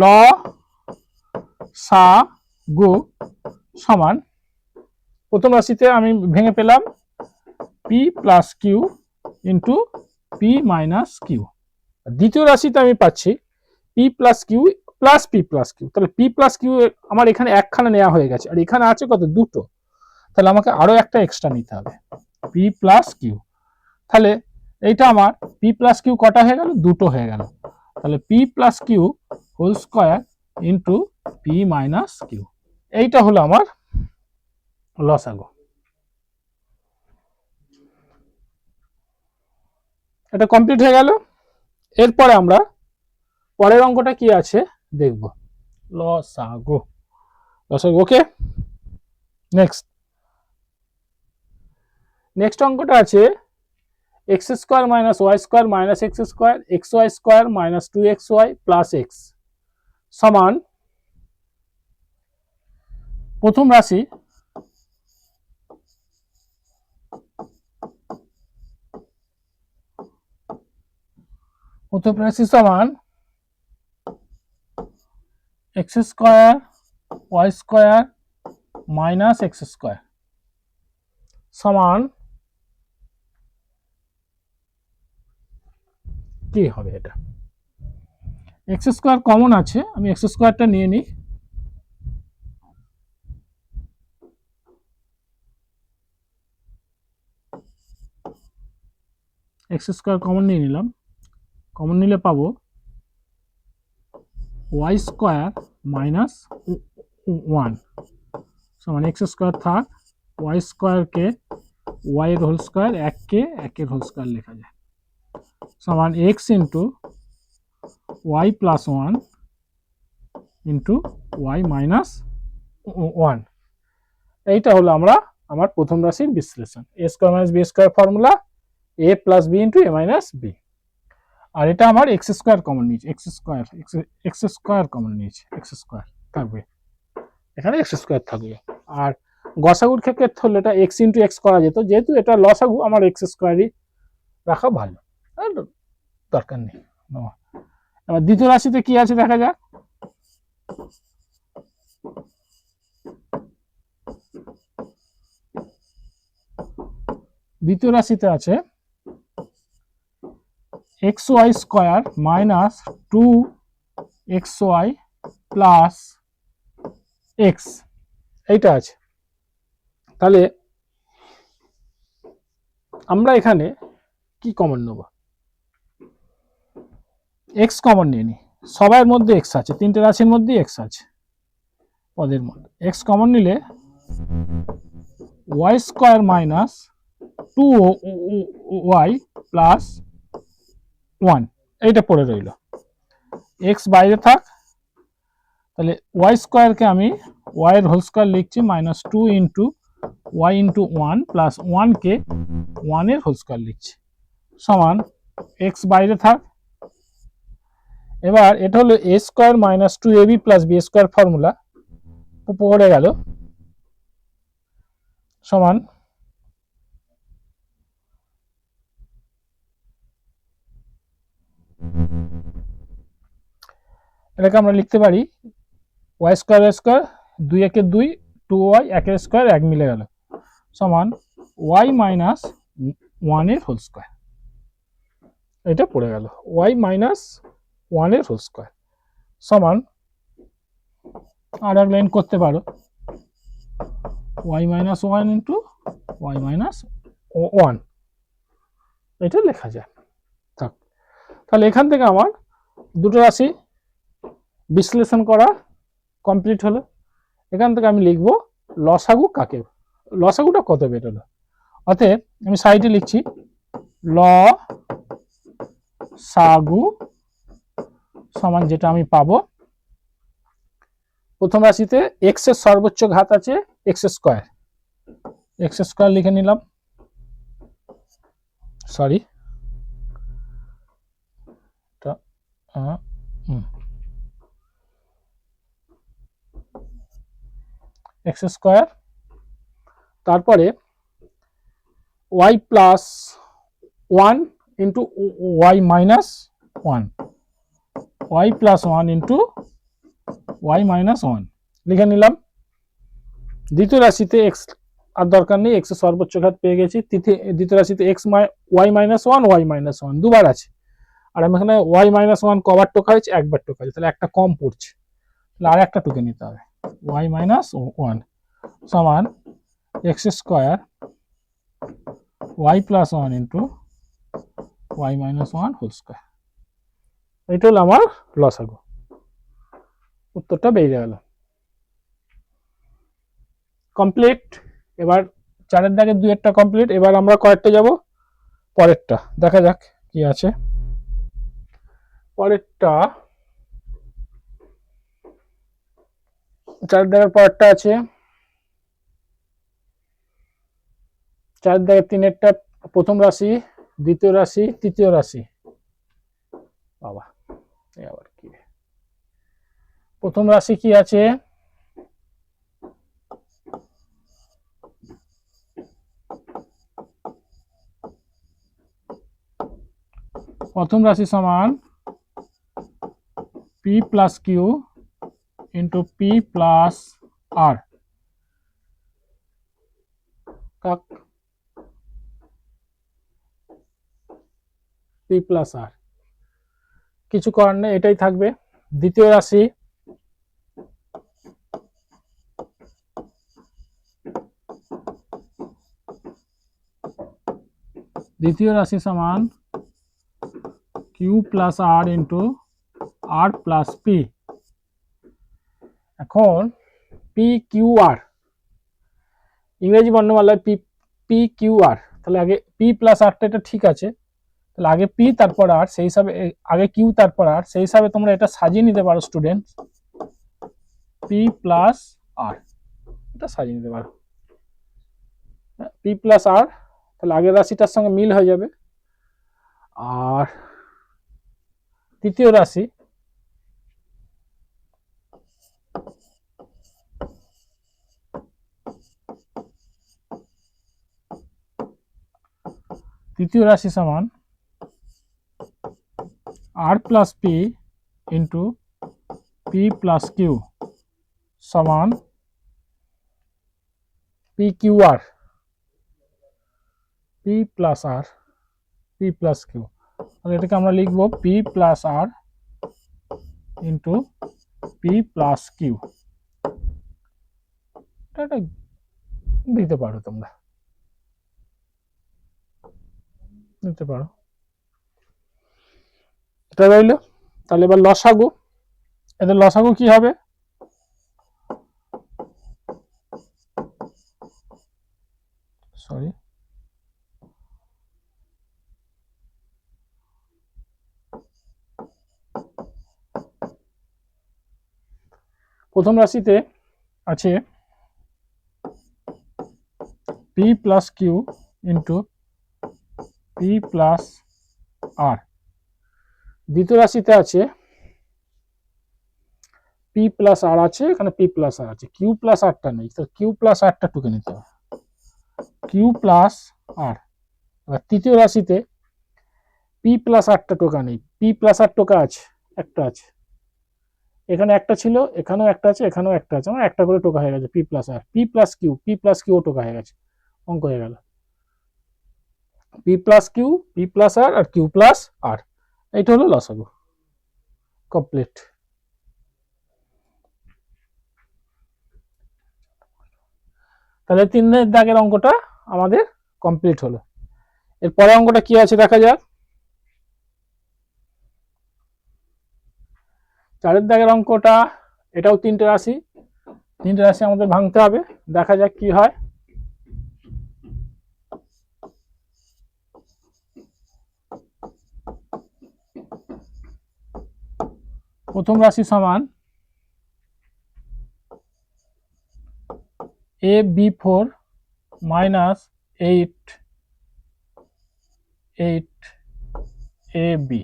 ল সা গু সমান প্রথম রাশিতে আমি ভেঙে পেলাম P plus Q into P minus Q, দ্বিতীয় রাশিতে আমি পাচ্ছি P plus Q plus P plus Q, তাহলে পি প্লাস কিউ আমার এখানে একখানা নেওয়া হয়ে গেছে, আর এখানে আছে কত দুটো, তাহলে আমাকে আরো একটা এক্সট্রা নিতে হবে পি প্লাস কিউ। তাহলে এইটা আমার পি প্লাস কিউ কটা হয়ে গেল, দুটো হয়ে গেল। তাহলে P plus Q whole square into P minus Q, এইটা হলো আমার লসাগু। এটা কমপ্লিট হয়ে গেল। এরপরে আমরা পরের অঙ্কটা কি আছে দেখব, লসাগু। লসাগু ওকে। নেক্সট অঙ্কটা আছে X square minus Y square minus X square X Y square minus 2xy plus X সমান প্রথম রাশি সমান X square Y square minus X square সমান কি হবে। এটা এক্স স্কোয়ার কমন আছে, আমি এক্স স্কোয়ারটা নিয়ে নিই। এক্স স্কোয়ার কমন নিয়ে নিলাম, কমন নিলে পাবো ওয়াই স্কোয়ার মাইনাস 1 সমান এক্স স্কোয়ার থাক, ওয়াই স্কোয়ারকে ওয়াই এর হোল স্কোয়ার, এককে একের হোল স্কোয়ার লেখা যায় সমান X into Y plus 1 into Y minus 1। এইটা হলো আমার প্রথম রাশির বিশ্লেষণ। A square minus B square formula A plus B into A minus B, আর এটা আমার এক্স স্কোয়ার কমন নিয়েছে, এক্স স্কোয়ার কমন নিয়েছে, এক্স স্কোয়ার থাকবে এখানে, এক্স স্কোয়ার থাকবে। আর গসাগুর ক্ষেত্রে হলে এটা এক্স ইন্টু এক্স করা যেত, যেহেতু এটা লসাগু আমার এক্স স্কোয়ারই রাখা ভালো, দরকার নেই। এবার দ্বিতীয় রাশিতে কি আছে দেখা যাক। দ্বিতীয় রাশিতে আছে X Y square minus 2xy plus X, এইটা আছে। তাহলে আমরা এখানে কি কমন নেব, এক্স কমন নিয়ে নিই, সবার মধ্যে এক্স আছে, তিনটে রাশির মধ্যেই এক্স আছে পদের মধ্যে। এক্স কমন নিলে Y square minus 2y plus 1 এইটা পড়ে রইল। এক্স বাইরে থাক, তাহলে ওয়াই স্কোয়ারকে আমি ওয়াই এর হোল স্কোয়ার লিখছি minus 2 into Y into 1 plus 1কে 1 এর হোল স্কোয়ার লিখছি সমান এক্স বাইরে থাক। এবার এটা হলো A square minus 2ab plus B square formula পড়ে গেল সমান এটাকে আমরা লিখতে পারি ওয়াই স্কোয়ার স্কোয়ার 2 একে 2 2y 1 এর স্কোয়ার 1 মিলে গেল সমান ওয়াই মাইনাস 1 এর হোল স্কোয়ার। এটা পড়ে গেল ওয়াই মাইনাস 1 এর হোল স্কোয়ার সমান আর এক লাইন করতে পারো Y minus 1 into Y minus 1 এটা লেখা যায়। থাক, তাহলে এখান থেকে আমার দুটো রাশি বিশ্লেষণ করা কমপ্লিট হলো। এখান থেকে আমি লিখব লসাগু কাকে, লসাগুটা কত বেরোলো। অতএব আমি সাইডে লিখছি লসাগু সমান যেটা আমি পাবো, প্রথম রাশিতে এক্স এর সর্বোচ্চ ঘাত আছে এক্স স্কোয়ার, এক্স স্কোয়ার লিখে নিলাম, সরি এক্স স্কোয়ার, তারপরে Y plus 1 into Y minus 1, Y plus 1 into Y minus 1 লিখে নিলাম। দ্বিতীয় রাশিতে এক্স আর দরকার নেই, এক্স এর সর্বোচ্চ ঘাত পেয়ে গেছি। দ্বিতীয় রাশিতে X Y minus 1 Y minus 1 দুবার আছে, আর আমি এখানে ওয়াই মাইনাস 1 কবার টোকা হয়েছে, একবার টোকা হয়েছে, তাহলে একটা কম পড়ছে, তাহলে আর একটা টুকে নিতে হবে ওয়াই মাইনাস 1 সমান X square Y plus 1 into Y minus 1 whole square. এটা হলো আমার লসাগু, উত্তরটা বেরিয়ে গেল। কমপ্লিট। এবার চারের দাগে দুইয়েরটা কমপ্লিট। এবার আমরা কয়েকটা যাব পরেরটা, দেখা যাক কি আছে পরেরটা। চারের দাগের পরেরটা আছে চারের দাগের তিনেরটা প্রথম রাশি, দ্বিতীয় রাশি, তৃতীয় রাশি। বাবা আবার কি, প্রথম রাশি কি আছে, প্রথম রাশি সমান P plus Q into P plus R, P plus R, কিছু করার নেই, এটাই থাকবে। দ্বিতীয় রাশি সমান Q plus R into R plus P. এখন পি কিউ আর ইংরেজি বর্ণমালায় পি পি কিউ আর, তাহলে আগে পি প্লাস আরটা এটা ঠিক আছে, তাহলে আগে পি তারপর আর, সেই হিসাবে আগে কিউ তারপর আর, সেই হিসাবে তোমরা এটা সাজিয়ে নিতে পারো স্টুডেন্ট, পি প্লাস আর এটা সাজিয়ে নিতে পারো পি প্লাস আর, তাহলে আগের রাশিটার সঙ্গে মিল হয়ে যাবে। আর তৃতীয় রাশি সমান R plus P into P plus Q সমান P Q R, P plus R, P plus Q. তাহলে এটাকে আমরা লিখবো P plus R into P plus Q, এটা দিতে পারো, তোমরা দিতে পারো। এটা রইল। তাহলে এবার লসাগু, এদের লসাগু কি হবে? সরি, প্রথম রাশিতে আছে P plus Q into P plus R, দ্বিতীয় রাশিতে আছে পি প্লাস আর আছে, এখানে পি প্লাস আর আছে, কিউ প্লাস আরটা নেই, তো কিউ প্লাস আরটা টুকে নিতে হবে, কিউ প্লাস আর। এবার তৃতীয় রাশিতে পি প্লাস আরটা টোকা নেই, পি প্লাস আর টোকা আছে, একটা আছে, এখানে একটা ছিল, এখানেও একটা আছে, এখানেও একটা আছে, আমার একটা করে টোকা হয়ে গেছে P plus R. P plus Q টোকা হয়ে গেছে, অঙ্ক হয়ে গেল P plus Q, P plus R, আর কিউ প্লাস আর। এইটা হলো লসাগু, কমপ্লিট। তাহলে 3 দাগের অঙ্কটা আমাদের কমপ্লিট হলো। এর পরের অঙ্কটা কি আছে দেখা যাক। 4 দাগের অঙ্কটা, এটাও 3টে রাশি, 3টে রাশি আমাদের ভাঙতে হবে, দেখা যাক কি হয়। প্রথম রাশি সমান A B 4 minus 8 A B,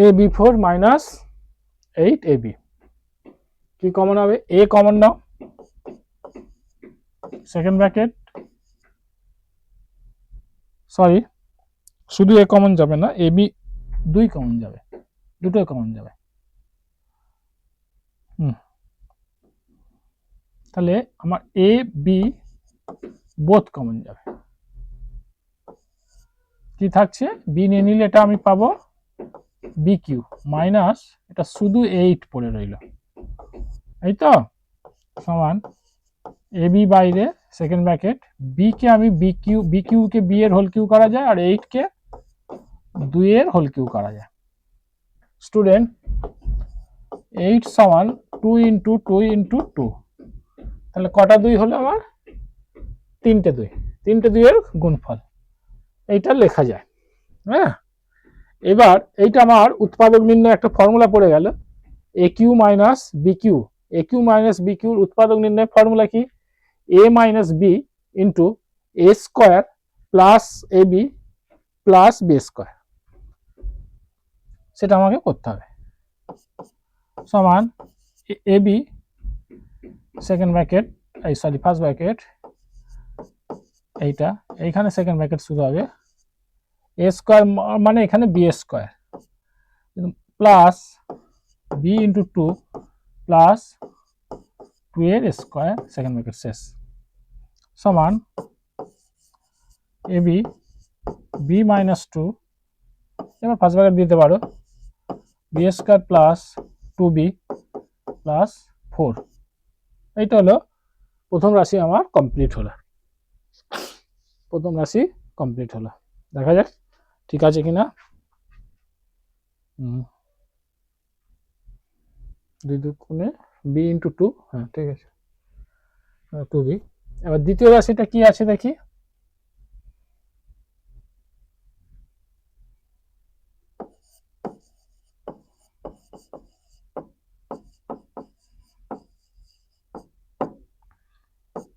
A B 4 minus 8 A B, কি কমন হবে? A common now, second bracket, sorry শুধু এ কমন যাবে না, এ বি 2 কমন যাবে, দুটোই কমন যাবে। তাহলে আমার এ বি বোথ কমন যাবে, কি থাকছে? বি নিয়ে নিলে এটা আমি পাবো বি কিউ মাইনাস, এটা শুধু 8 পড়ে রইল, এই তো, সমান এ বি বাইরে, সেকেন্ড ব্র্যাকেট, বি কে আমি বি কিউ কে বি এর হোল কিউ করা যায়, আর 8 কে 2 এর হোল কিউ করা যায়। স্টুডেন্ট 8 সমান 2 ইন্টু 2 ইন্টু 2, তাহলে কটা 2 হলো আমার? 3টে 2, 3টে 2 এর গুণফল, এইটা লেখা যায়। হ্যাঁ, এবার এইটা আমার উৎপাদক নির্ণয় একটা ফর্মুলা পড়ে গেল, এ কিউ মাইনাস বি কিউ, এ কিউ মাইনাস বি কিউর উৎপাদক নির্ণয় ফর্মুলা কি? এ minus B into A square plus A B plus B square, সেটা আমাকে করতে হবে। সমান এ বি সেকেন্ড ব্র্যাকেট, এই সরি ফার্স্ট ব্র্যাকেট, এইটা এইখানে সেকেন্ড ব্র্যাকেট শুরু হবে, এ স্কোয়ার মানে এখানে B square plus B into 2 plus 2 এর স্কোয়ার, সেকেন্ড ব্র্যাকেট শেষ, সমান এ বি বি মাইনাস 2, এবার ফার্স্ট ব্র্যাকেট দিতে পারো, B square plus 2b plus 4। এইটা হলো প্রথম রাশি আমার কমপ্লিট হলো, প্রথম রাশি কমপ্লিট হলো, দেখা যাক ঠিক আছে কিনা। 2 দুগুণে বি ইন্টু 2, হ্যাঁ ঠিক আছে, 2b। এবার দ্বিতীয় রাশিটা কি আছে দেখি।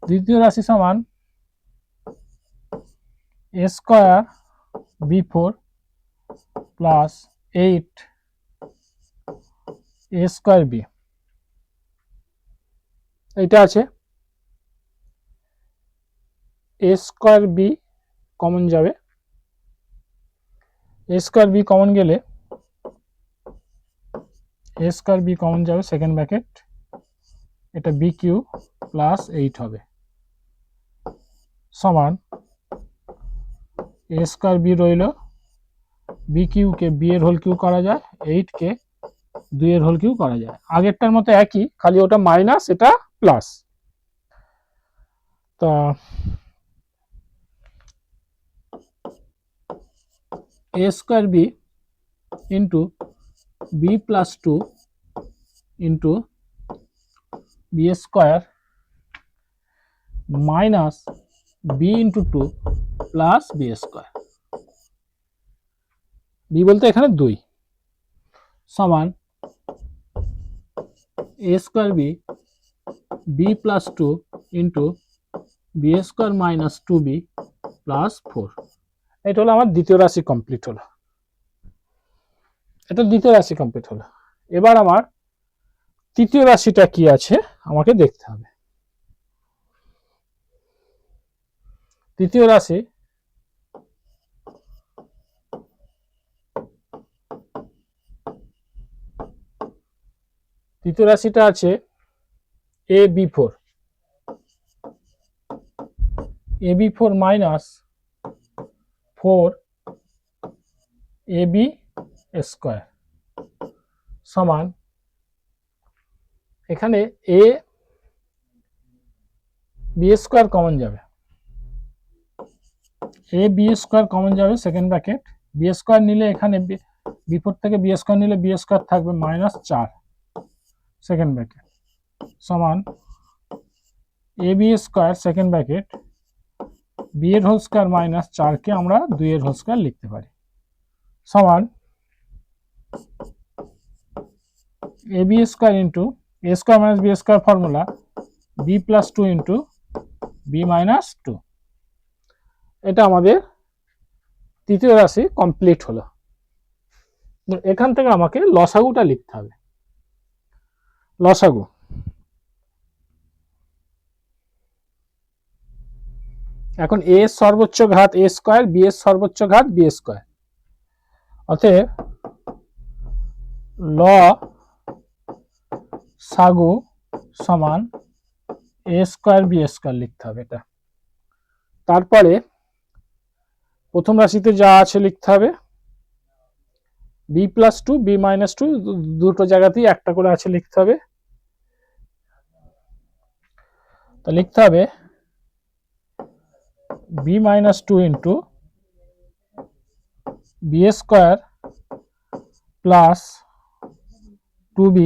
দ্বিতীয় রাশি সমান এ স্কোয়ার বি 4 প্লাস 8 এ স্কোয়ার বি, এইটা আছে, এ স্কোয়ার বি কমন যাবে, এ স্কোয়ার বি কমন গেলে এ স্কোয়ার বি কমন যাবে, সেকেন্ড ব্র্যাকেট, এটা বি কিউ প্লাস 8 হবে, সমান এ স্কোয়ার বি রইল, বি কিউ কে বি এর হোল কিউ করা যায়, 8 কে 2 এর হোল কিউ করা যায়, আগেরটার মতো একই, খালি ওটা মাইনাস এটা প্লাস। তা a square b into b plus 2 into b square minus b into 2 plus b square, b বলতে এখানে 2 সমান a square b plus 2 into b square minus 2b plus 4। এটা হলো আমার দ্বিতীয় রাশি কমপ্লিট হলো। এটা দ্বিতীয় রাশি কমপ্লিট হলো। এবার আমার তৃতীয় রাশিটা কি আছে আমাকে দেখতে হবে। তৃতীয় রাশি তৃতীয় রাশিটা আছে ab4 minus 4 ab স্কয়ার সমান এখানে a b স্কয়ার কমন যাবে, a b স্কয়ার কমন যাবে সেকেন্ড ব্র্যাকেট, b স্কয়ার নিলে এখানে b4 থেকে b স্কয়ার নিলে b স্কয়ার থাকবে -4 সেকেন্ড ব্র্যাকেট সমান ab square second bracket b এর হোল স্কয়ার -4 কে আমরা 2 এর হোল স্কয়ার লিখতে পারি সমান ab square into a square minus b square formula b plus 2 into b minus 2। এটা আমাদের তৃতীয় রাশি কমপ্লিট হলো। এখান থেকে আমাকে লসাগুটা লিখতে হবে। লসাগু এখন a এর সর্বোচ্চ ঘাত a স্কয়ার, b এর সর্বোচ্চ ঘাত b স্কয়ার, অতএব লসাগু সমান a স্কয়ার b স্কয়ার লিখতে হবে এটা। তারপরে প্রথম রাশিতে যা আছে লিখতে হবে b প্লাস 2 b মাইনাস 2 দুটো জায়গাতেই একটা করে আছে লিখতে হবে। তো লিখতে হবে b minus 2 into b square plus 2b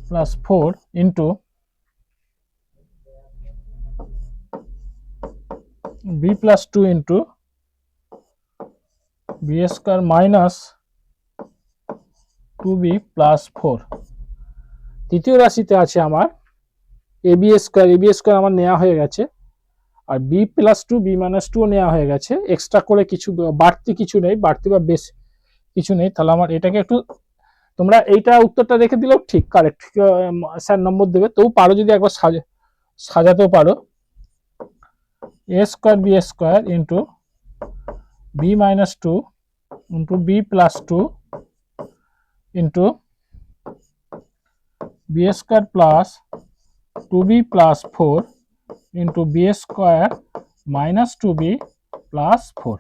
plus 4 into b plus 2 into b square minus 2b plus 4। তৃতীয় রাশিতে আছে আমার ab স্কয়ার আমার নেওয়া হয়ে গেছে, আর b প্লাস 2 b মাইনাস 2 নেওয়া হয়ে গেছে, এক্সট্রা করে কিছু বাড়তি কিছু নেই, বাড়তি বা বেশ কিছু নেই। তাহলে আমার এটাকে একটু তোমরা এইটা উত্তরটা রেখে দিলেও ঠিক কারেক্ট, স্যার নম্বর দেবে, তবু পারো যদি একবার সাজাতেও পারো। a square b square into b minus 2 into b plus 2 into b square plus 2b plus 4 into b square minus 2b plus 4।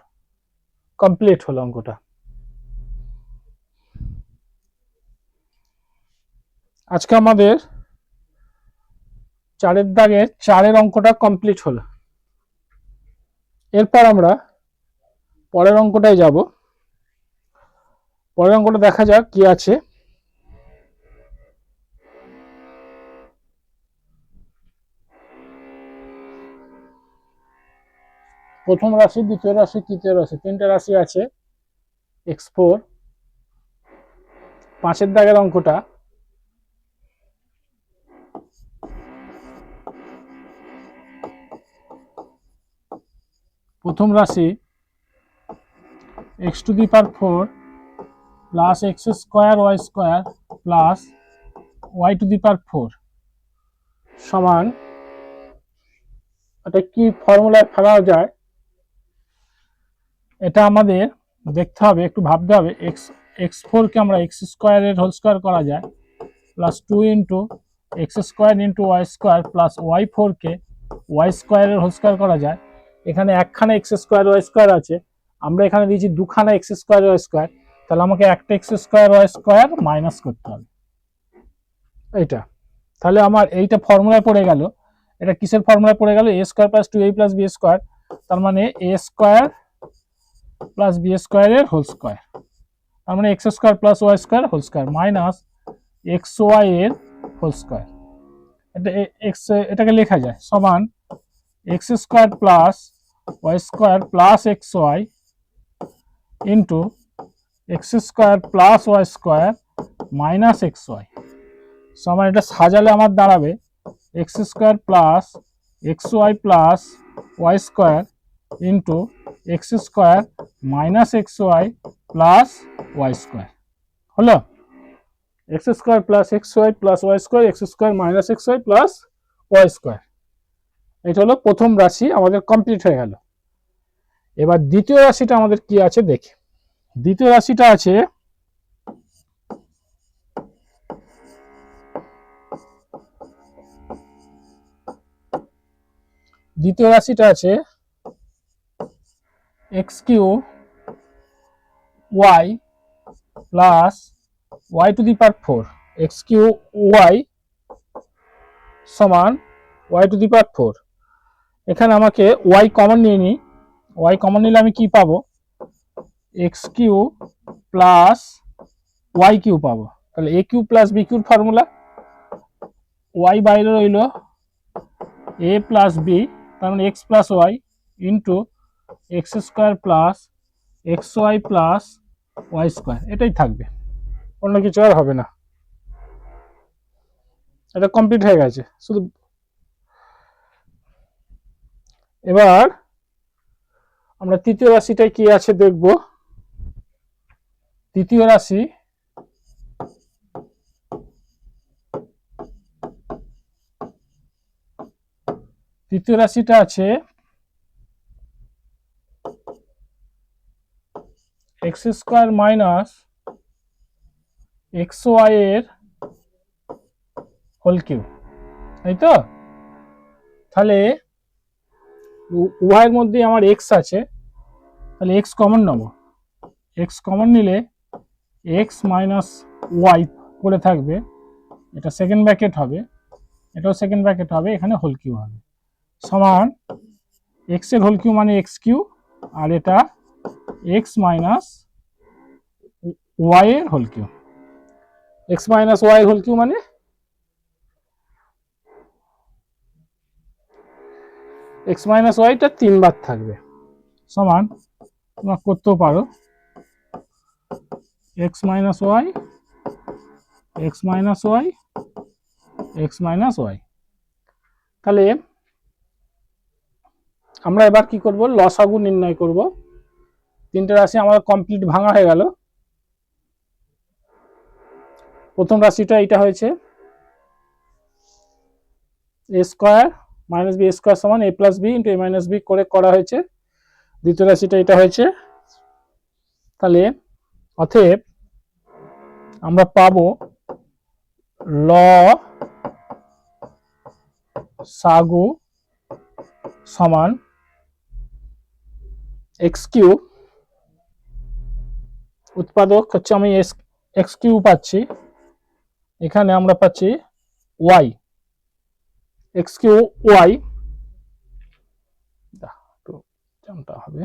Complete হলো অঙ্কটা। আজকে আমাদের 4 দাগের 4 অঙ্কটা কমপ্লিট হলো। এরপর আমরা পরের অঙ্কটায় যাব। পরের অঙ্কটা দেখা যাক কি আছে। প্রথম রাশি, দ্বিতীয় রাশি, তৃতীয় রাশি, তিনটা রাশি আছে x4। 5 দাগের অঙ্কটা প্রথম রাশি x to the power 4 plus x square y square plus y to the power 4 সমান, এটা কি ফর্মুলায় ফেলা যায় এটা আমাদের দেখতে হবে, একটু ভাবতে হবে। x4 কে আমরা x স্কয়ারের হোল স্কয়ার করা যায় plus 2 into x square into y square plus y4 কে y স্কয়ারের হোল স্কয়ার করা যায়। এখানে একখানা x স্কয়ার y স্কয়ার আছে, আমরা এখানে দিয়েছি দুখানা x স্কয়ার y স্কয়ার, তাহলে আমাকে একটা x square y square minus করতে হবে এইটা। তাহলে আমার এইটা ফর্মুলায় পড়ে গেল। এটা কিসের ফর্মুলায় পড়ে গেল? a square plus 2a plus b square, তার মানে a স্কয়ার প্লাস বি স্কোয়ারের হোল স্কোয়ার, তার মানে X square plus Y square whole square minus X Y এর হোল স্কোয়ার। এটা এক্স, এটাকে লেখা যায় সমান X square plus Y square plus X Y into X square plus Y square minus X Y সমান, এটা সাজালে আমার দাঁড়াবে X square plus X Y plus Y square into X square minus X Y plus Y square. হলো X square plus X Y plus Y square, X square minus X Y plus Y square. এটা হলো প্রথম রাশি আমাদের complete হয়ে গেল। এবার দ্বিতীয় রাশিটা আমাদের কি আছে দেখি। দ্বিতীয় রাশিটা আছে X cube Y plus Y to the power 4, X cube Y সমান ওয়াই টু দি পাওয়ার 4। এখানে আমাকে ওয়াই কমন নিয়ে নিই, ওয়াই কমন নিলে আমি কি পাবো, X cube plus Y cube পাবো। তাহলে এ কিউ প্লাস বি কিউর ফর্মুলা, ওয়াই বাইরে রইল এ প্লাস বি, তার মানে X plus Y into X square plus X Y plus Y square, এটাই থাকবে, অন্য কিছু আর হবে না। এটা কমপ্লিট হয়ে গেছে শুধু। এবার আমরা তৃতীয় রাশিটাই কি আছে দেখব। তৃতীয় রাশিটা আছে X square minus X Y এর হোল কিউ, তাই তো? তাহলে ওয়াই এর মধ্যে আমার এক্স আছে, তাহলে এক্স কমন নেব, এক্স কমন নিলে এক্স মাইনাস ওয়াই পড়ে থাকবে, এটা সেকেন্ড ব্র্যাকেট হবে, এটাও সেকেন্ড ব্র্যাকেট হবে, এখানে হোল কিউ হবে সমান এক্স এর হোল কিউ মানে এক্স কিউ, আর এটা এক্স মাইনাস ওয়াই এর whole cube, X minus Y এর হোল কিউ মানে এক্স মাইনাস ওয়াইটা 3 বার থাকবে সমান, তোমরা করতেও পারো X minus Y X minus Y X minus Y. তাহলে আমরা এবার কি করব, লসাগু নির্ণয় করব। তিনটে রাশি আমাদের কমপ্লিট ভাঙা হয়ে গেল। প্রথম রাশিটা এটা হয়েছে এ স্কোয়ার মাইনাস বি স্কোয়ার সমান A plus B into A minus B করে করা হয়েছে। দ্বিতীয় রাশিটা এটা হয়েছে। তাহলে অতএব আমরা পাবো লসাগু সমান এক্স কিউব, উৎপাদক হচ্ছে আমি এক্স কিউব পাচ্ছি, এখানে আমরা পাচ্ছি ওয়াই, এক্স কিউ ওয়াই, জানতে হবে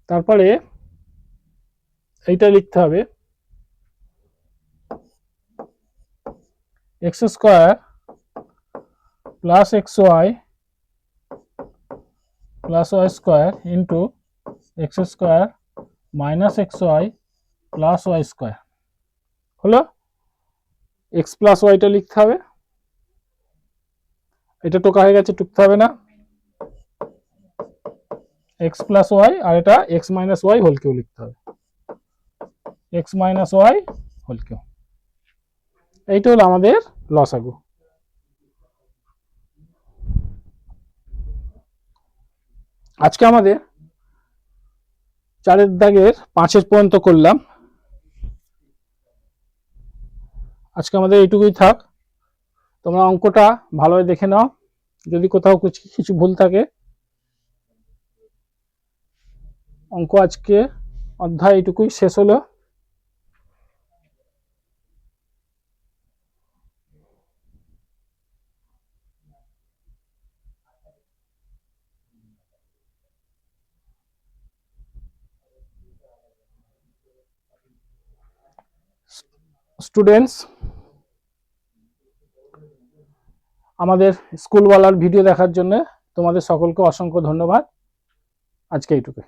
তারপরে এইটা লিখতে হবে X square plus X Y plus Y square into X square minus X Y plus Y square. হলো এক্স প্লাস ওয়াইটা লিখতে হবে, এটা টোকা হয়ে গেছে, টুকতে হবে না, এক্স প্লাস ওয়াই, আর এটা X minus Y whole cube লিখতে হবে, X minus Y whole cube. এইটা হলো আমাদের লসাগু। আজকে আমাদের 4 দাগের 5 পর্যন্ত করলাম। আজকে আমাদের এইটুকুই থাক। তোমরা অঙ্কটা ভালোভাবে দেখে নাও, যদি কোথাও কিছু ভুল থাকে। অঙ্ক আজকে অধ্যায় এইটুকুই শেষ হলো। স্টুডেন্টস, আমাদের স্কুলওয়ালার ভিডিও দেখার জন্য তোমাদের সকলকে অসংখ্য ধন্যবাদ। আজকে এইটুকু।